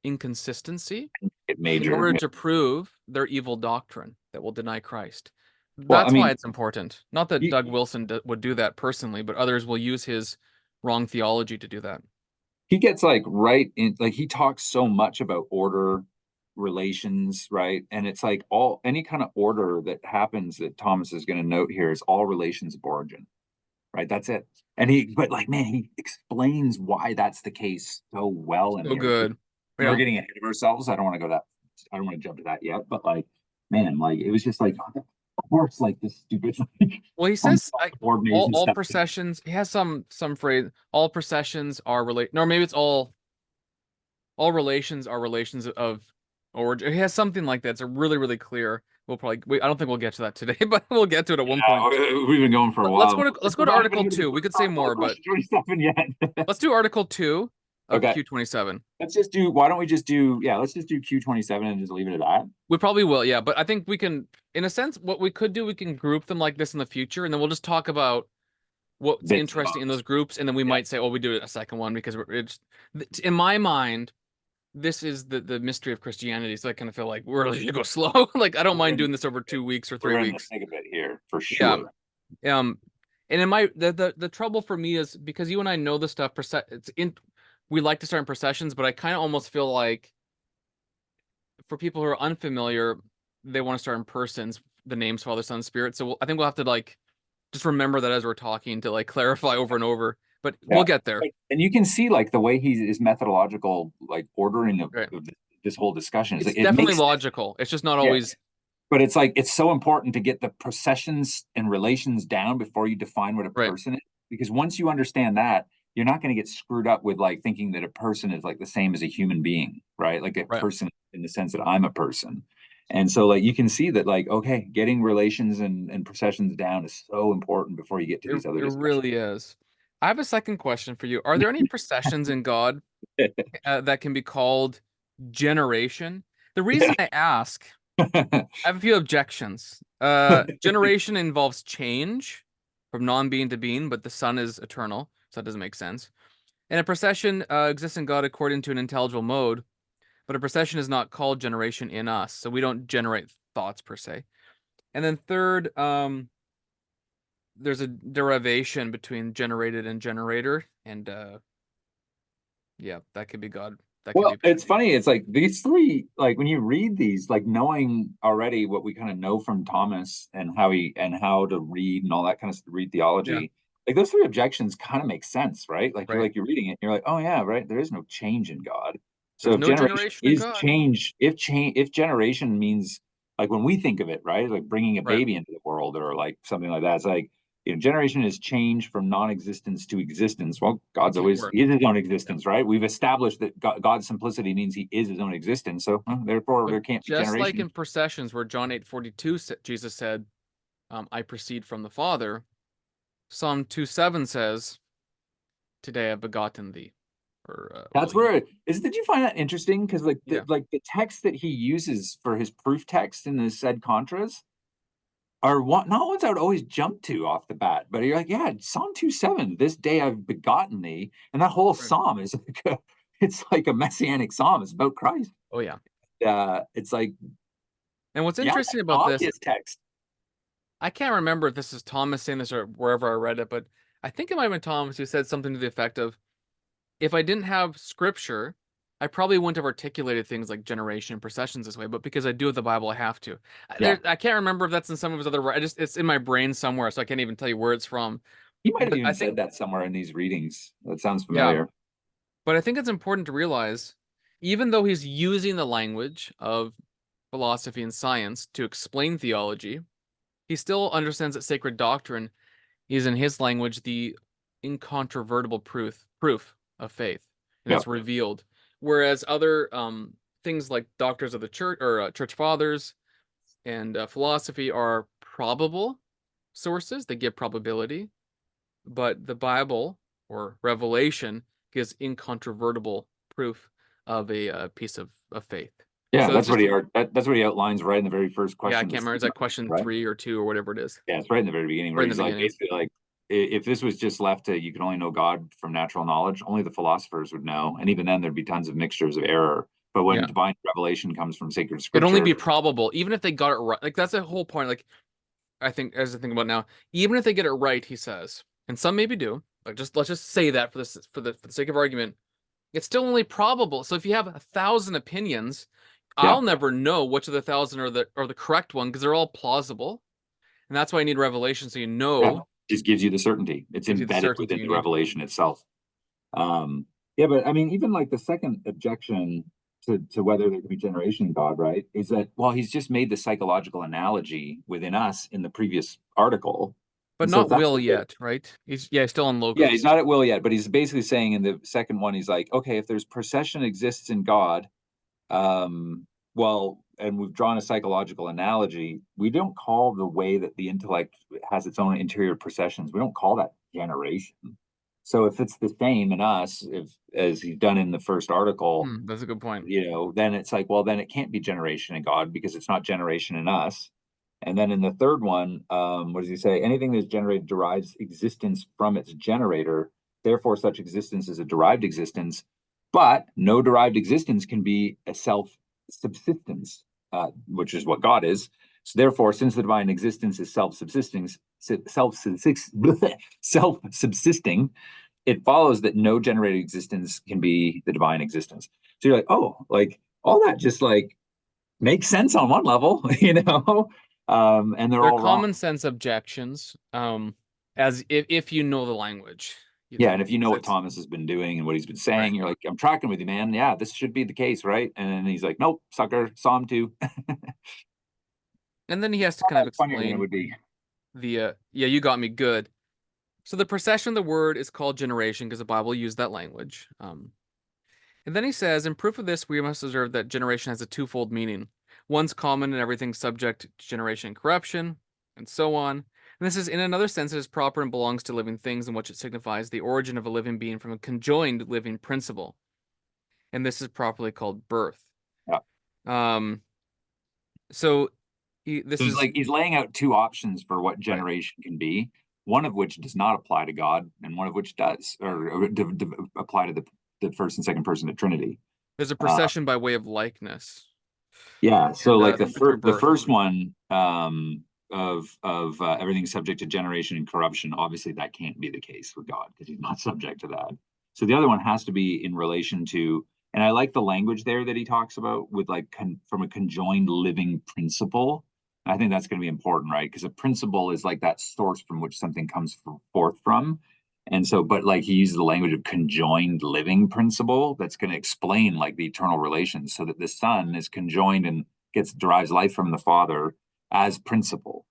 inconsistency it in major. order Yeah. to prove their evil doctrine that will deny Christ. Well, I That's why mean, it's important. Not that he Doug Wilson would do that personally, but others will use his wrong theology to do that. he gets like right in, like he talks so much about order, relations, right? And it's like all any kind of order that happens that Thomas is going to note here is all relations of origin, right? That's it. And but like, man, he explains why that's the case so well in So here. good. We're Yeah. getting ahead of ourselves. I don't want to go that. I don't want to jump to that yet. But like, man, like it was just like, of course, like this stupid like Well, he says like subordination all stuff. processions. He has some phrase. All processions are relate. No, maybe it's all relations are relations of origin. He has something like that. It's a really clear. We'll probably. I don't think we'll get to that today, but we'll get to it at one point. We've been going for a Let's while. go to let's go We're to not even Article going to 2. We could say talk about more, but question 27 yet. let's do Article 2 of Okay, Q27. let's just do. Why don't we just do? Yeah, let's just do Q27 and just leave it at that. We probably will, yeah. But I think we can, in a sense, what we could do, we can group them like this in the future, and then we'll just talk about what's Bits and interesting in those bobs. groups, and then we Yeah. might say, oh, we do a second one because it's in my mind, this is the mystery of Christianity. So I kind of feel like we're really go slow. Like I don't mind We're in, doing this over 2 weeks or three we're in the weeks. thick of it here for Yeah. sure. And in my the trouble for me is because you and I know the stuff. It's in we like to start in processions, but I kind of almost feel like for people who are unfamiliar, they want to start in persons, the names Father, Son, Spirit. So I think we'll have to like just remember that as we're talking to like clarify over and over. But Yeah. we'll get there. And you can see like the way his methodological like ordering Right. of this whole discussion is It's like it definitely makes logical. It's just not yeah. always But it's like it's so important to get the processions and relations down before you define what a right. person is. Because once you understand that, you're not going to get screwed up with like thinking that a person is like the same as a human being, right? Like a Right. person in the sense that I'm a person. And so like you can see that like, okay, getting relations and processions down is so important before you get to these other It discussions. really is. I have a second question for you. Are there any processions in God that can be called generation? The reason Yeah. I ask, I have a few objections. Generation involves change from non-being to being, but the Son is eternal, so that doesn't make sense. And a procession exists in God according to an intelligible mode, but a procession is not called generation in us, so we don't generate thoughts per se. And then third, there's a derivation between generated and generator, and yeah, that could be God. That could Well, be it's funny. It's like these three, like when you read these, like knowing already what we kind of know from Thomas and how to read and all that kind of read yeah, theology, like those three objections kind of make sense, right? right. You're reading it, and you're like, oh yeah, right. There is no change in God. So There's if no generation generation in is God. change, if generation means like when we think of it, right, like bringing a Right. baby into the world or like something like that, it's like generation is change from non-existence to existence. Well, That God's can't always work. is his own Yeah. existence, right? We've established that God's simplicity means he is his own existence. So therefore, But there can't be just like generation. in Processions, where John 8:42, Jesus said, I proceed from the Father, Psalm 2:7 says, today I've begotten thee. Or, That's where it is. Did you find that interesting? Because yeah, the text that he uses for his proof text in the said contras are not ones I would always jump to off the bat. But you're like, yeah, Psalm 2:7, this day I've begotten thee. And that whole right. psalm is it's like a messianic psalm. It's about Christ. Oh, yeah. It's like, And what's yeah, interesting about this, obvious text. I can't remember if this is Thomas saying this or wherever I read it, but I think it might have been Thomas who said something to the effect of, if I didn't have scripture, I probably wouldn't have articulated things like generation and processions this way, but because I do have the Bible, I have to. Yeah. I can't remember if that's in some of his other, it's in my brain somewhere, so I can't even tell you where it's from. He might have But I even think, said that somewhere in these readings. That sounds yeah, familiar. but I think it's important to realize, even though he's using the language of philosophy and science to explain theology, he still understands that sacred doctrine is, in his language, the incontrovertible proof of faith, and Yeah. it's revealed. Whereas other things like doctors of the church or church fathers and philosophy are probable sources; they give probability, but the Bible or Revelation gives incontrovertible proof of a piece of faith. Yeah, So it's just, that's what he outlines right in the very first yeah, I question of can't the remember. Is that question right? 3 or 2 or whatever it is? Yeah, it's right in the very beginning Right where in the he's like beginning. basically like if this was just left to you can only know God from natural knowledge, only the philosophers would know. And even then there'd be tons of mixtures of error. But when Yeah. divine revelation comes from sacred It'd only scripture, be probable, even if they got it right. Like that's the whole point. Like I think, as I think about now, even if they get it right, he says, and some maybe do. Like just let's just say that for the sake of argument, it's still only probable. So if you have 1,000 opinions, yeah, I'll never know which of the 1,000 are the correct one because they're all plausible, and that's why I need revelation so you yeah, know, just gives you the certainty. It's gives you the embedded certainty within you the need. revelation itself. Yeah, but I mean, even like the second objection to whether there could be generation in God, right, is that well, he's just made the psychological analogy within us in the previous article, But and so not if that's will the case, yet, right? He's still on yeah, he's logos. not at will yet, but he's basically saying in the second one, he's like, okay, if there's procession exists in God, well, and we've drawn a psychological analogy, we don't call the way that the intellect has its own interior processions, we don't call that generation. So if it's the same in us, if as he's done in the first article, That's a good point. then it's like, well, then it can't be generation in God because it's not generation in us. And then in the third one, what does he say? Anything that's generated derives existence from its generator. Therefore, such existence is a derived existence, but no derived existence can be a self subsistence, which is what God is. So, therefore, since the divine existence is self subsisting, self subsisting, it follows that no generated existence can be the divine existence. So you're like, oh, like all that just like makes sense on one level, and they're They're all wrong. common sense objections, as if you know the language, Yeah, and if you know 'cause what it's Thomas has been doing and what he's been right. saying, you're like, I'm tracking with you, man. Yeah, this should be the case, right? And then he's like, nope, sucker, Psalm 2. And then he has to kind of Funnier than it explain would be. the yeah, you got me good. So the procession of the word is called generation because the Bible used that language. And then he says, in proof of this, we must observe that generation has a twofold meaning. One's common and everything subject to generation and corruption, and so on. And this is, in another sense, it is proper and belongs to living things, in which it signifies the origin of a living being from a conjoined living principle. And this is properly called birth. Yeah. Um, so this So he's is like he's laying out two options for what right. generation can be, one of which does not apply to God, and one of which does, or apply to the first and second person of Trinity. There's a Uh, procession by way of likeness, Yeah, so and like through the birth. first one of everything subject to generation and corruption, obviously that can't be the case with God because he's not subject to that. So the other one has to be in relation to, and I like the language there that he talks about with like from a conjoined living principle. I think that's going to be important, right? Because a principle is like that source from which something comes forth from. And so, but like he uses the language of conjoined living principle that's going to explain like the eternal relations so that the son is conjoined and derives life from the father as principle.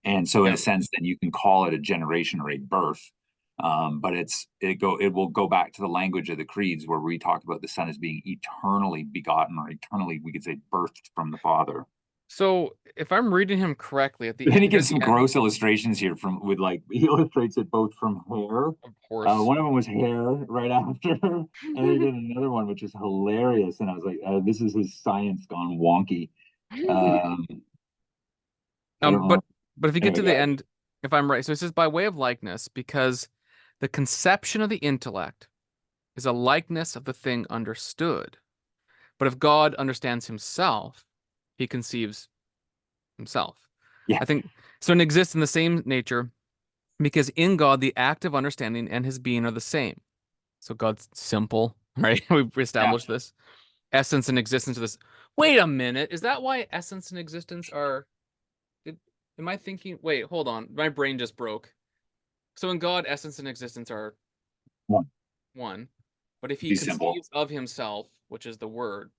And so in Yeah. a sense, then you can call it a generation or a birth. But it will go back to the language of the creeds where we talk about the Son as being eternally begotten, or eternally, we could say, birthed from the Father. So if I'm reading him correctly, at the But then he near gives some the end, gross illustrations here from with like he illustrates it both from hair. of course. One of them was hair right after, and then he did another one which is hilarious. And I was like, this is his science gone wonky. Um, I don't But know. if you get Anyway, to go the ahead. end, if I'm right, so it says by way of likeness, because the conception of the intellect is a likeness of the thing understood. But if God understands himself, he conceives himself. Yeah, I think so. It exists in the same nature because in God, the act of understanding and his being are the same. So God's simple, right? We've yeah. established this. Essence and existence of this. Wait a minute. Is that why essence and existence are. Did, am I thinking? Wait, hold on. My brain just broke. So in God, essence and existence are One, one. But if he be simple. conceives of himself, which is the word,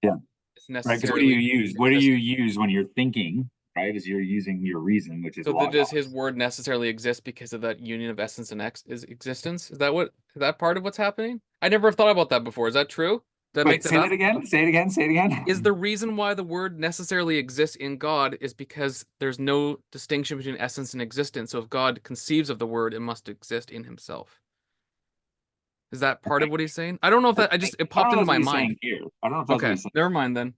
Yeah, it's right. Because what do you necessarily use? What do you existing. use when you're thinking? Right, is you're using your reason, which is So does his logos. word necessarily exist because of that union of essence and X is existence? Is that part of what's happening? I never have thought about that before. Is that true? Did I make Wait, that say that up? again. Say it again. Say it Is again. the reason why the word necessarily exists in God is because there's no distinction between essence and existence. So if God conceives of the word, it must exist in himself. Is that part of what he's saying? I don't know if I that I think just it I don't popped know into that's what my he's mind. saying here. I don't know if that's what Okay, he's saying. never mind then.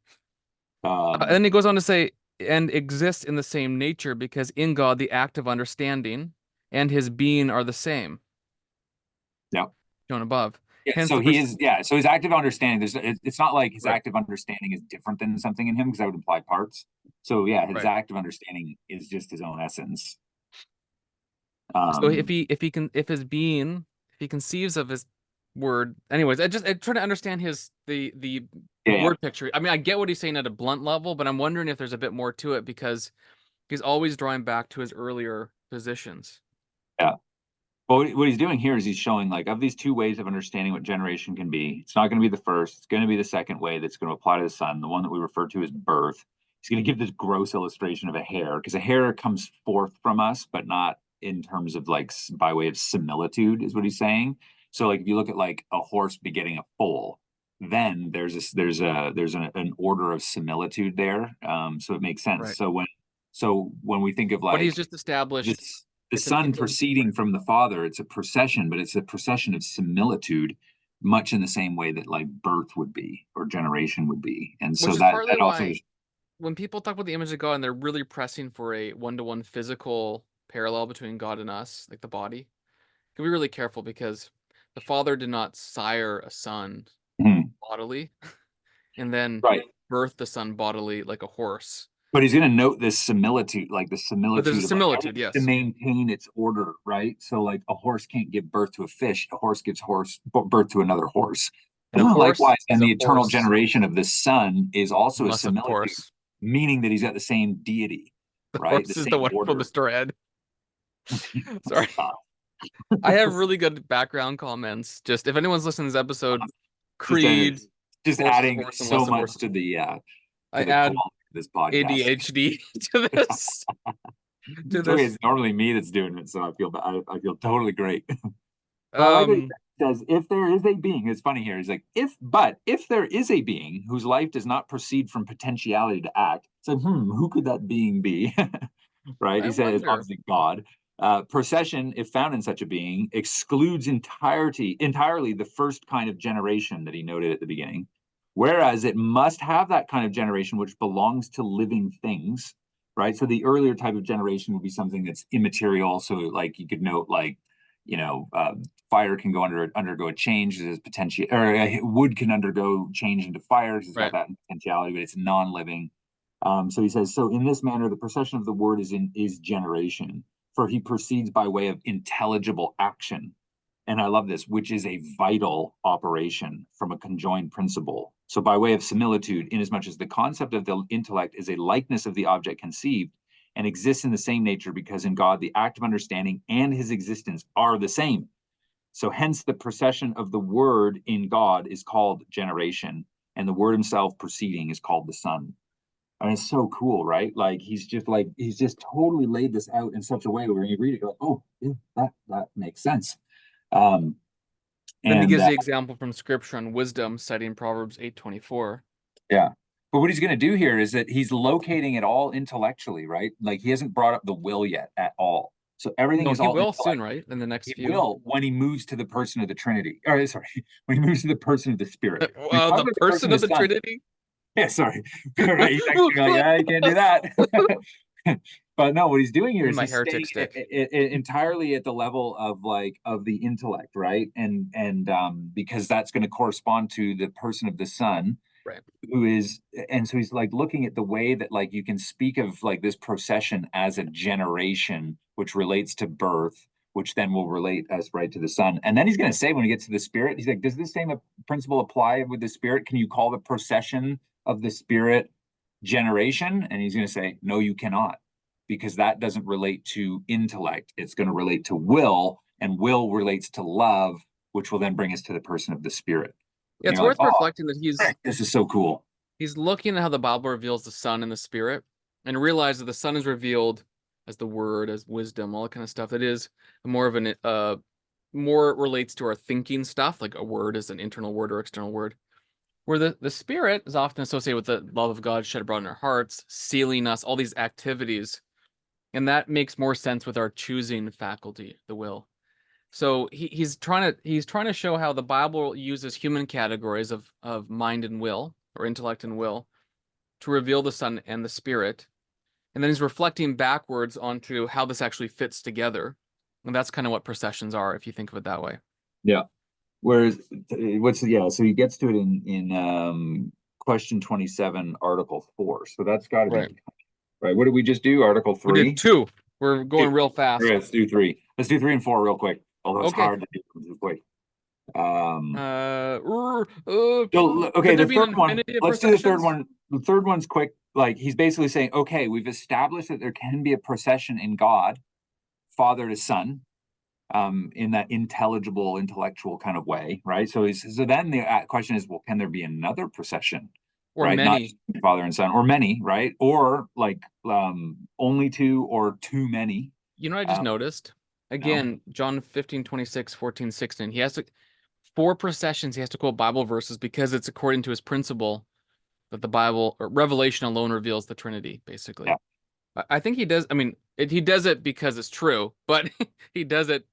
And Um, then he goes on to say, and exists in the same nature because in God the act of understanding and his being are the same, yeah. shown above. Yeah, Hence so the he is. Yeah, so his active understanding. It's not like his right, active understanding is different than something in him, because that would imply parts. So yeah, his right. active understanding is just his own essence. So Um, if his being if he conceives of his word, anyways, I try to understand his the yeah, yeah, word picture. I mean, I get what he's saying at a blunt level, but I'm wondering if there's a bit more to it because he's always drawing back to his earlier positions. yeah. Well, what he's doing here is he's showing, like, of these two ways of understanding what generation can be, it's not going to be the first. It's going to be the second way that's going to apply to the Son, the one that we refer to as birth. He's going to give this gross illustration of a hair, because a hair comes forth from us, but not in terms of like by way of similitude, is what he's saying. So, like, if you look at like a horse begetting a foal, then there's an order of similitude there. So it makes sense. Right. So when we think of But he's like just established this, the it's an Son intel proceeding from the Father, it's a procession, but it's a procession of similitude, much in the same way that like birth would be or generation would be. And which so is that partly that also why is. when people talk about the image of God and they're really pressing for a one-to-one physical parallel between God and us, like the body, can be really careful because the Father did not sire a son Mhm. bodily and then Right. birth the son bodily like a horse. But he's going to note this similitude, like the But there's a similitude of a hair similitude, to yes. maintain its order, right? So, like, a horse can't give birth to a fish; a horse gives birth to another horse. And a horse Likewise, is and a the eternal horse, generation of the Son is also a unless of similitude, course meaning that he's got the same deity, the right? The horse is the same wonderful order. Mr. Ed. Sorry. Stop. I have really good background comments. Just if anyone's listening to this episode, just uh, Creed, just horse is adding horse so unless of horse. much to I the add quality of this podcast. ADHD to this to It's okay. this. It's normally me that's doing it, so I feel totally great. But I like what he Um says. If there is a being, it's funny here. He's like, if there is a being whose life does not proceed from potentiality to act, it's like, who could that being be? Right? I He said it's wonder. obviously God. Procession, if found in such a being, excludes entirely the first kind of generation that he noted at the beginning. Whereas it must have that kind of generation which belongs to living things, right? So the earlier type of generation would be something that's immaterial. So, like, you could note, like, you know, fire can undergo a change as potential, or wood can undergo change into fire because it's got Right. that potentiality, but it's non-living. So he says, so in this manner, the procession of the word is generation, for he proceeds by way of intelligible action. And I love this, which is a vital operation from a conjoined principle. So by way of similitude, inasmuch as the concept of the intellect is a likeness of the object conceived and exists in the same nature, because in God the act of understanding and his existence are the same. So hence the procession of the word in God is called generation, and the word himself proceeding is called the Son. I mean, it's so cool, right? Like he's just totally laid this out in such a way where you read it, you're like, oh, yeah, that makes sense. Um, Then he and gives the example from scripture on wisdom, citing Proverbs 8:24. Yeah. But what he's going to do here is that he's locating it all intellectually, right? Like he hasn't brought up the will yet at all. So everything No, is he all will soon, intellect. right? In the next He few. will when he moves to the person of the Trinity. Or sorry, when he moves to the person of the Spirit. When he talks The about the person person of of the the Son. Trinity. Yeah, sorry. Right. He's actually like, yeah, you can't do that. But no, what he's doing here In is my he's heretic staying stick. entirely at the level of of the intellect, right? And because that's going to correspond to the person of the Son, Right. who is, and so he's like looking at the way that like you can speak of like this procession as a generation which relates to birth, which then will relate us right to the Son. And then he's going to say when he gets to the Spirit, he's like, does this same principle apply with the Spirit? Can you call the procession of the Spirit generation? And he's going to say, no, you cannot, because that doesn't relate to intellect. It's going to relate to will, and will relates to love, which will then bring us to the person of the Spirit. Yeah, And it's you're like, worth oh, reflecting that this is so cool. he's looking at how the Bible reveals the Son and the Spirit, and realize that the Son is revealed as the Word, as wisdom, all that kind of stuff. That is more of an more relates to our thinking stuff, like a word is an internal word or external word. Where the Spirit is often associated with the love of God shed abroad in our hearts, sealing us, all these activities. And that makes more sense with our choosing faculty, the will. So he's trying to show how the Bible uses human categories of mind and will, or intellect and will, to reveal the Son and the Spirit. And then he's reflecting backwards onto how this actually fits together. And that's kind of what processions are, if you think of it that way. Yeah. Whereas yeah, so he gets to it in question 27, article 4. So that's got to be Right. right. What did we just do? Article We did 3? two. We're Two. going real All right, fast. let's do 3. Let's do 3 and 4 real quick. Although it's Okay. hard to do them quick. Um so okay, Could there the be an third one, infinity of let's do the third processions? one. The third one's quick. Like he's basically saying, okay, we've established that there can be a procession in God, Father to Son, in that intelligible, intellectual kind of way, right? So then the question is, well, can there be another procession, Or right? Not many? just Father and Son, or many, right? Or like only two or too many. You know what I just Um, noticed? no, Again, John 15:26, 14, 16. He has to four processions, he has to quote Bible verses because it's according to his principle that the Bible or Revelation alone reveals the Trinity, yeah, basically. I think he does. I mean, he does it because it's true, but he does it.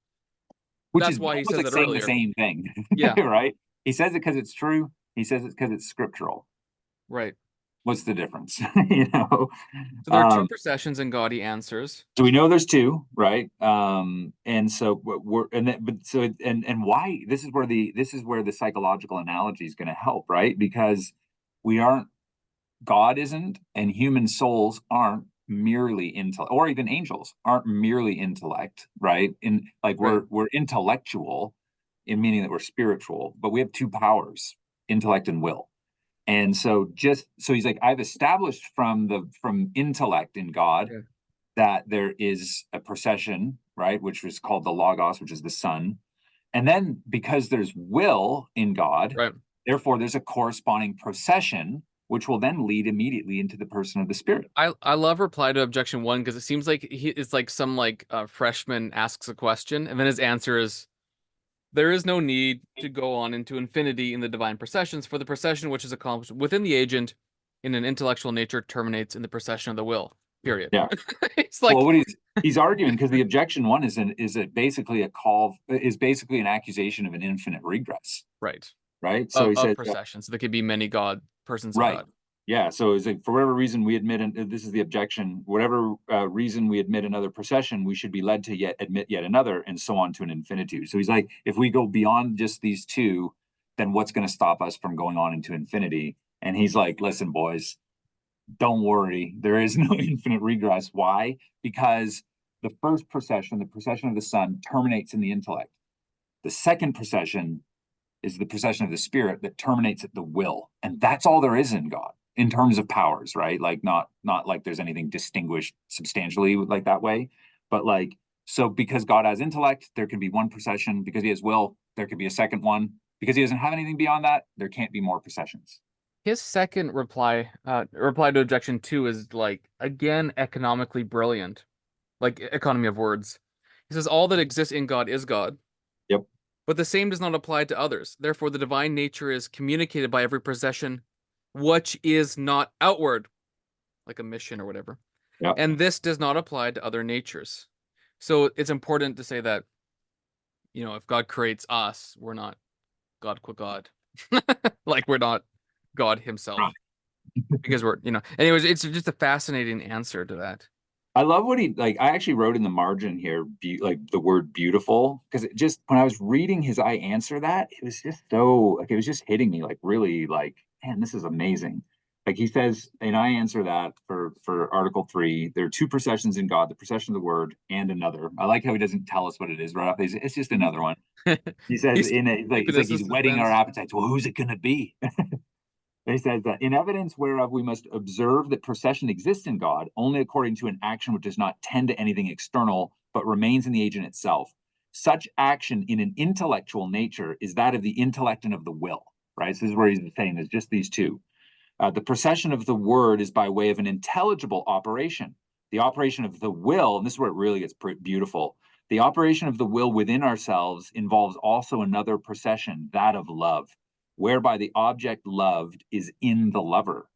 which That's is why he almost says like it saying the earlier. same thing, Yeah, right? He says it because it's true. He says it because it's scriptural. right. What's the difference? you know, So there are two um, processions and God he answers. so we know there's two, right? And so we're and then, but so and why this is where the psychological analogy is going to help, right? Because we aren't, God isn't, and human souls aren't merely intellect, or even angels aren't merely intellect, right? In like Right. we're intellectual, in meaning that we're spiritual, but we have two powers, intellect and will. And so just so he's like, I've established from intellect in God Yeah. that there is a procession, right, which was called the Logos, which is the Son. And then because there's will in God, Right. therefore there's a corresponding procession, which will then lead immediately into the person of the Spirit. I love reply to objection one because it seems like it's like some like freshman asks a question and then his answer is there is no need to go on into infinity in the divine processions, for the procession which is accomplished within the agent in an intellectual nature terminates in the procession of the will. Period. Yeah. It's Well, like what he's arguing, because the objection one is it basically a call, is basically an accusation of an infinite regress, right right? So he of says, processions. There could be many God persons of right. God. Yeah. So is it for whatever reason we admit, and this is the objection, whatever reason we admit another procession, we should be led to yet admit yet another, and so on to an infinitude. So he's like, if we go beyond just these two, then what's going to stop us from going on into infinity? And he's like, listen, boys, don't worry. There is no infinite regress. Why? Because the first procession, the procession of the Son, terminates in the intellect. The second procession is the procession of the Spirit that terminates at the will, and that's all there is in God in terms of powers, right? Like not like there's anything distinguished substantially like that way, but like, so because God has intellect, there can be one procession. Because he has will, there could be a second one. Because he doesn't have anything beyond that, there can't be more processions. His second reply to objection 2 is like, again, economically brilliant, like economy of words. He says, all that exists in God is God, Yep. but the same does not apply to others. Therefore, the divine nature is communicated by every procession, which is not outward, like a mission or whatever. Yep. And this does not apply to other natures. So it's important to say that, if God creates us, we're not God qua God. Like we're not God himself. Right. Because anyways, it's just a fascinating answer to that. I love what he like. I actually wrote in the margin here, like the word beautiful, because it just when I was reading his I answer that, it was just so like it was just hitting me like really like, man, this is amazing. Like he says, and I answer that for Article 3, there are two processions in God, the procession of the word and another. I like how he doesn't tell us what it is right off. It's just another one. He says He's in it, like keeping it's like us in he's whetting our suspense. appetites. Well, who's it gonna be? He says that in evidence whereof we must observe that procession exists in God only according to an action which does not tend to anything external, but remains in the agent itself. Such action in an intellectual nature is that of the intellect and of the will, right? So this is where he's saying there's just these two. The procession of the word is by way of an intelligible operation. The operation of the will, and this is where it really gets beautiful, the operation of the will within ourselves involves also another procession, that of love, whereby the object loved is in the lover.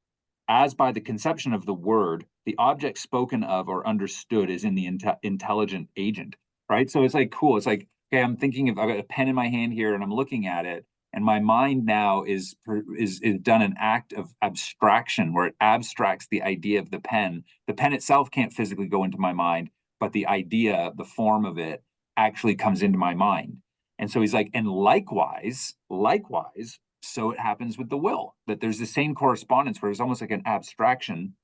As by the conception of the word, the object spoken of or understood is in the intelligent agent, right? So it's like cool. It's like, okay, I'm thinking of, I've got a pen in my hand here and I'm looking at it, and my mind now is done an act of abstraction where it abstracts the idea of the pen. The pen itself can't physically go into my mind, but the idea, the form of it, actually comes into my mind. And so he's like, and likewise, so it happens with the will, that there's the same correspondence where it's almost like an abstraction.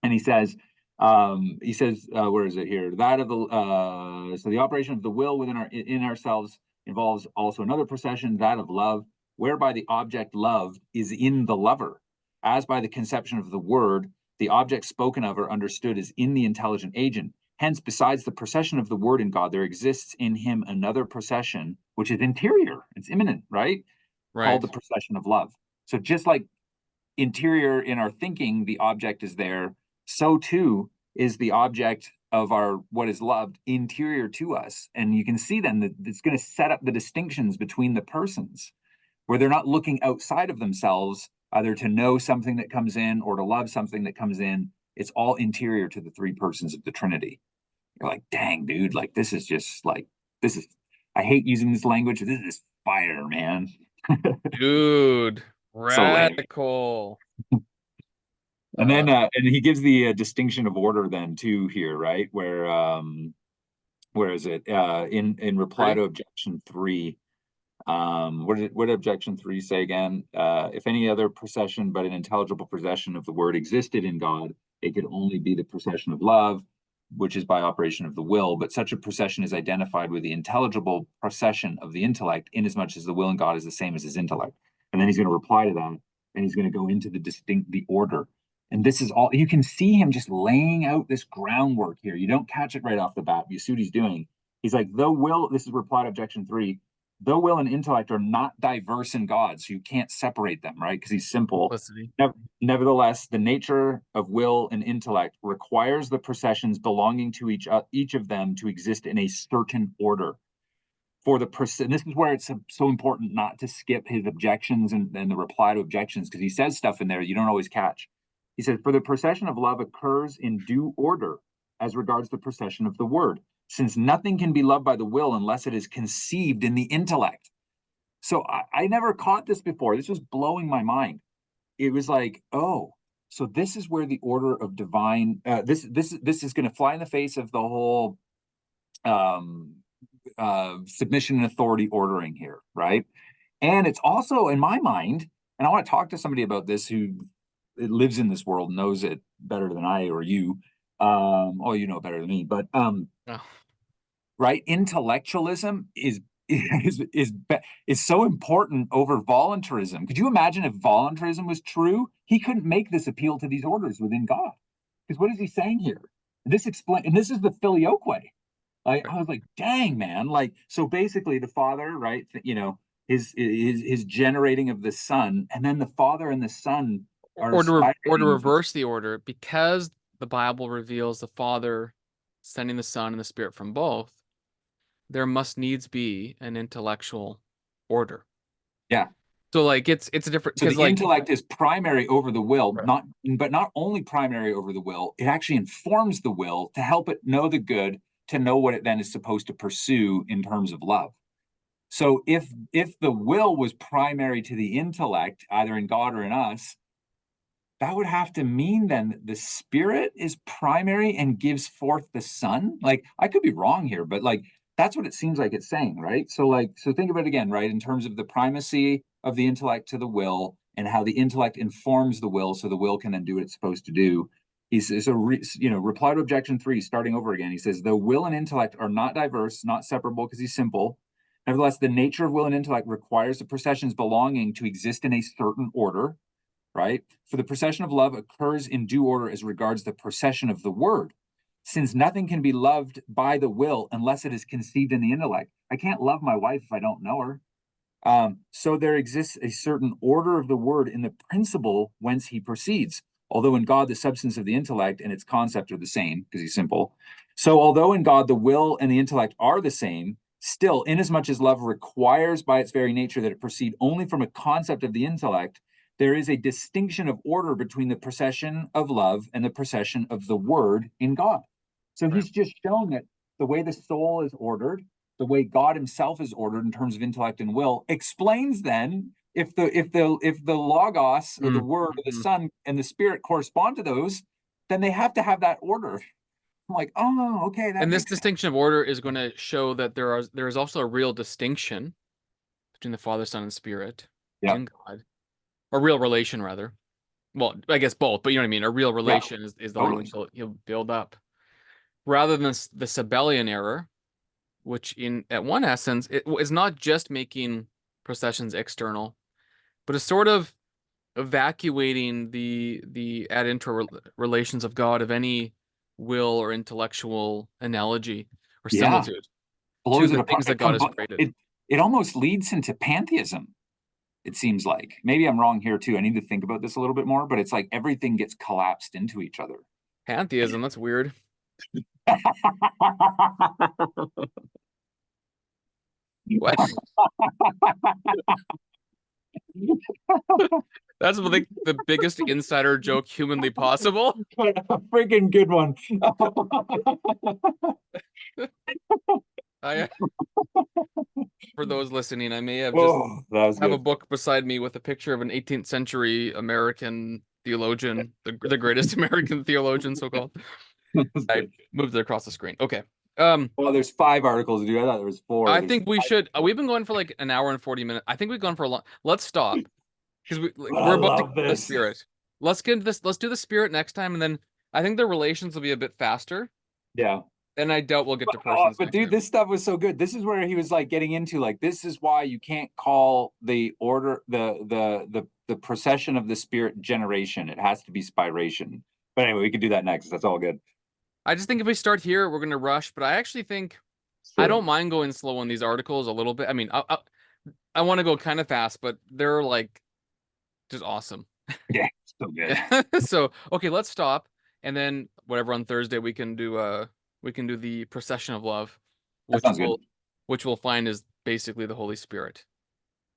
And he says, where is it here? That of the so the operation of the will within in ourselves involves also another procession, that of love, whereby the object loved is in the lover, as by the conception of the word, the object spoken of or understood is in the intelligent agent. Hence, besides the procession of the word in God, there exists in him another procession, which is interior, it's immanent, right? Called Right. the procession of love. So just like interior in our thinking, the object is there, so too is the object of our what is loved interior to us. And you can see then that it's going to set up the distinctions between the persons where they're not looking outside of themselves, either to know something that comes in or to love something that comes in. It's all interior to the three persons of the Trinity. You're like, dang, dude, like this is just like this is I hate using this language. This is fire, man. Dude, So lame. radical. And Uh, then and he gives the distinction of order then too here, right? Where is it? In reply Three. to objection 3, what did objection 3 say again? If any other procession but an intelligible procession of the word existed in God, it could only be the procession of love, which is by operation of the will. But such a procession is identified with the intelligible procession of the intellect, inasmuch as the will in God is the same as his intellect. And then he's going to reply to that, and he's going to go into the order. And this is all you can see him just laying out this groundwork here. You don't catch it right off the bat. You see what he's doing. He's like, though will, this is reply to objection 3, though will and intellect are not diverse in God, so you can't separate them, right? Because he's simple. Simplicity. Nevertheless, the nature of will and intellect requires the processions belonging to each of them to exist in a certain order. For the and this is where it's so important not to skip his objections and the reply to objections, because he says stuff in there you don't always catch. He says, for the procession of love occurs in due order as regards the procession of the word, since nothing can be loved by the will unless it is conceived in the intellect. So I never caught this before. This was blowing my mind. It was like, oh, so this is where the order of divine this is going to fly in the face of the whole um submission and authority ordering here, right? And it's also in my mind, and I want to talk to somebody about this who lives in this world, knows it better than I or you. Oh, you know better than me, but Oh, right, intellectualism is so important over voluntarism. Could you imagine if voluntarism was true? He couldn't make this appeal to these orders within God. Because what is he saying here? And this is the filioque. I right. was like, dang, man. Like, so basically the father, right? his generating of the Son, and then the Father and the Son are Or to aspirating. reverse the order, because the Bible reveals the Father sending the Son and the Spirit from both, there must needs be an intellectual order. Yeah. So like it's a different, So because the like intellect is primary over the will, right. not only primary over the will, it actually informs the will to help it know the good, to know what it then is supposed to pursue in terms of love. So if the will was primary to the intellect, either in God or in us, that would have to mean then the Spirit is primary and gives forth the Son. Like, I could be wrong here, but like that's what it seems like it's saying, right? So think of it again, right, in terms of the primacy of the intellect to the will, and how the intellect informs the will, so the will can then do what it's supposed to do. He says, so reply to objection 3, starting over again. He says, the will and intellect are not diverse, not separable, because he's simple. Nevertheless, the nature of will and intellect requires the processions belonging to exist in a certain order, right? For the procession of love occurs in due order as regards the procession of the word, since nothing can be loved by the will unless it is conceived in the intellect. I can't love my wife if I don't know her. So there exists a certain order of the word in the principle whence he proceeds. Although in God, the substance of the intellect and its concept are the same, because he's simple. So, although in God, the will and the intellect are the same, still, inasmuch as love requires by its very nature that it proceed only from a concept of the intellect, there is a distinction of order between the procession of love and the procession of the word in God. So, Right. he's just shown that the way the soul is ordered, the way God himself is ordered in terms of intellect and will, explains then if the logos or the word or the Mm-hmm. Son and the Spirit correspond to those, then they have to have that order. I'm like, oh, okay, that And this makes sense. distinction of order is going to show that there is also a real distinction between the Father, Son, and Spirit Yeah, in God, a real relation rather. Well, I guess both, but you know what I mean. A real yeah, relation is the language totally. he'll build up, rather than the Sabellian error, which in at one essence it is not just making processions external, but is sort of evacuating the ad intra relations of God of any will or intellectual analogy or Yeah, similitude to blows it the apart. things that God has created. It almost leads into pantheism. It seems like maybe I'm wrong here too. I need to think about this a little bit more, but it's like everything gets collapsed into each other. Pantheism, that's weird. What? That's the biggest insider joke humanly possible. A freaking good one. I, for those listening, I may have just Oh, that was have a good. book beside me with a picture of an 18th century American theologian, the greatest American theologian, so called. That was I good. moved it across the screen. Okay. Um, Well, there's 5 articles to do. I thought there was four. I There's think we five. should. We've been going for like an hour and 40 minutes. I think we've gone for a long. Let's stop because But I we're about to love get to the this. spirit. Let's get into this. Let's do the spirit next time, and then I think the relations will be a bit faster. Yeah. And I doubt we'll get to Oh, persons but next dude, time. this stuff was so good. This is where he was like getting into like this is why you can't call the order the procession of the spirit generation. It has to be spiration. But anyway, we can do that next. That's all good. I just think if we start here, we're gonna rush. But I actually think I True. don't mind going slow on these articles a little bit. I mean, I want to go kind of fast, but they're like just awesome. Yeah, so good. Yeah. So okay, let's stop, and then whatever on Thursday we can do the procession of love, That which sounds good. we'll find is basically the Holy Spirit.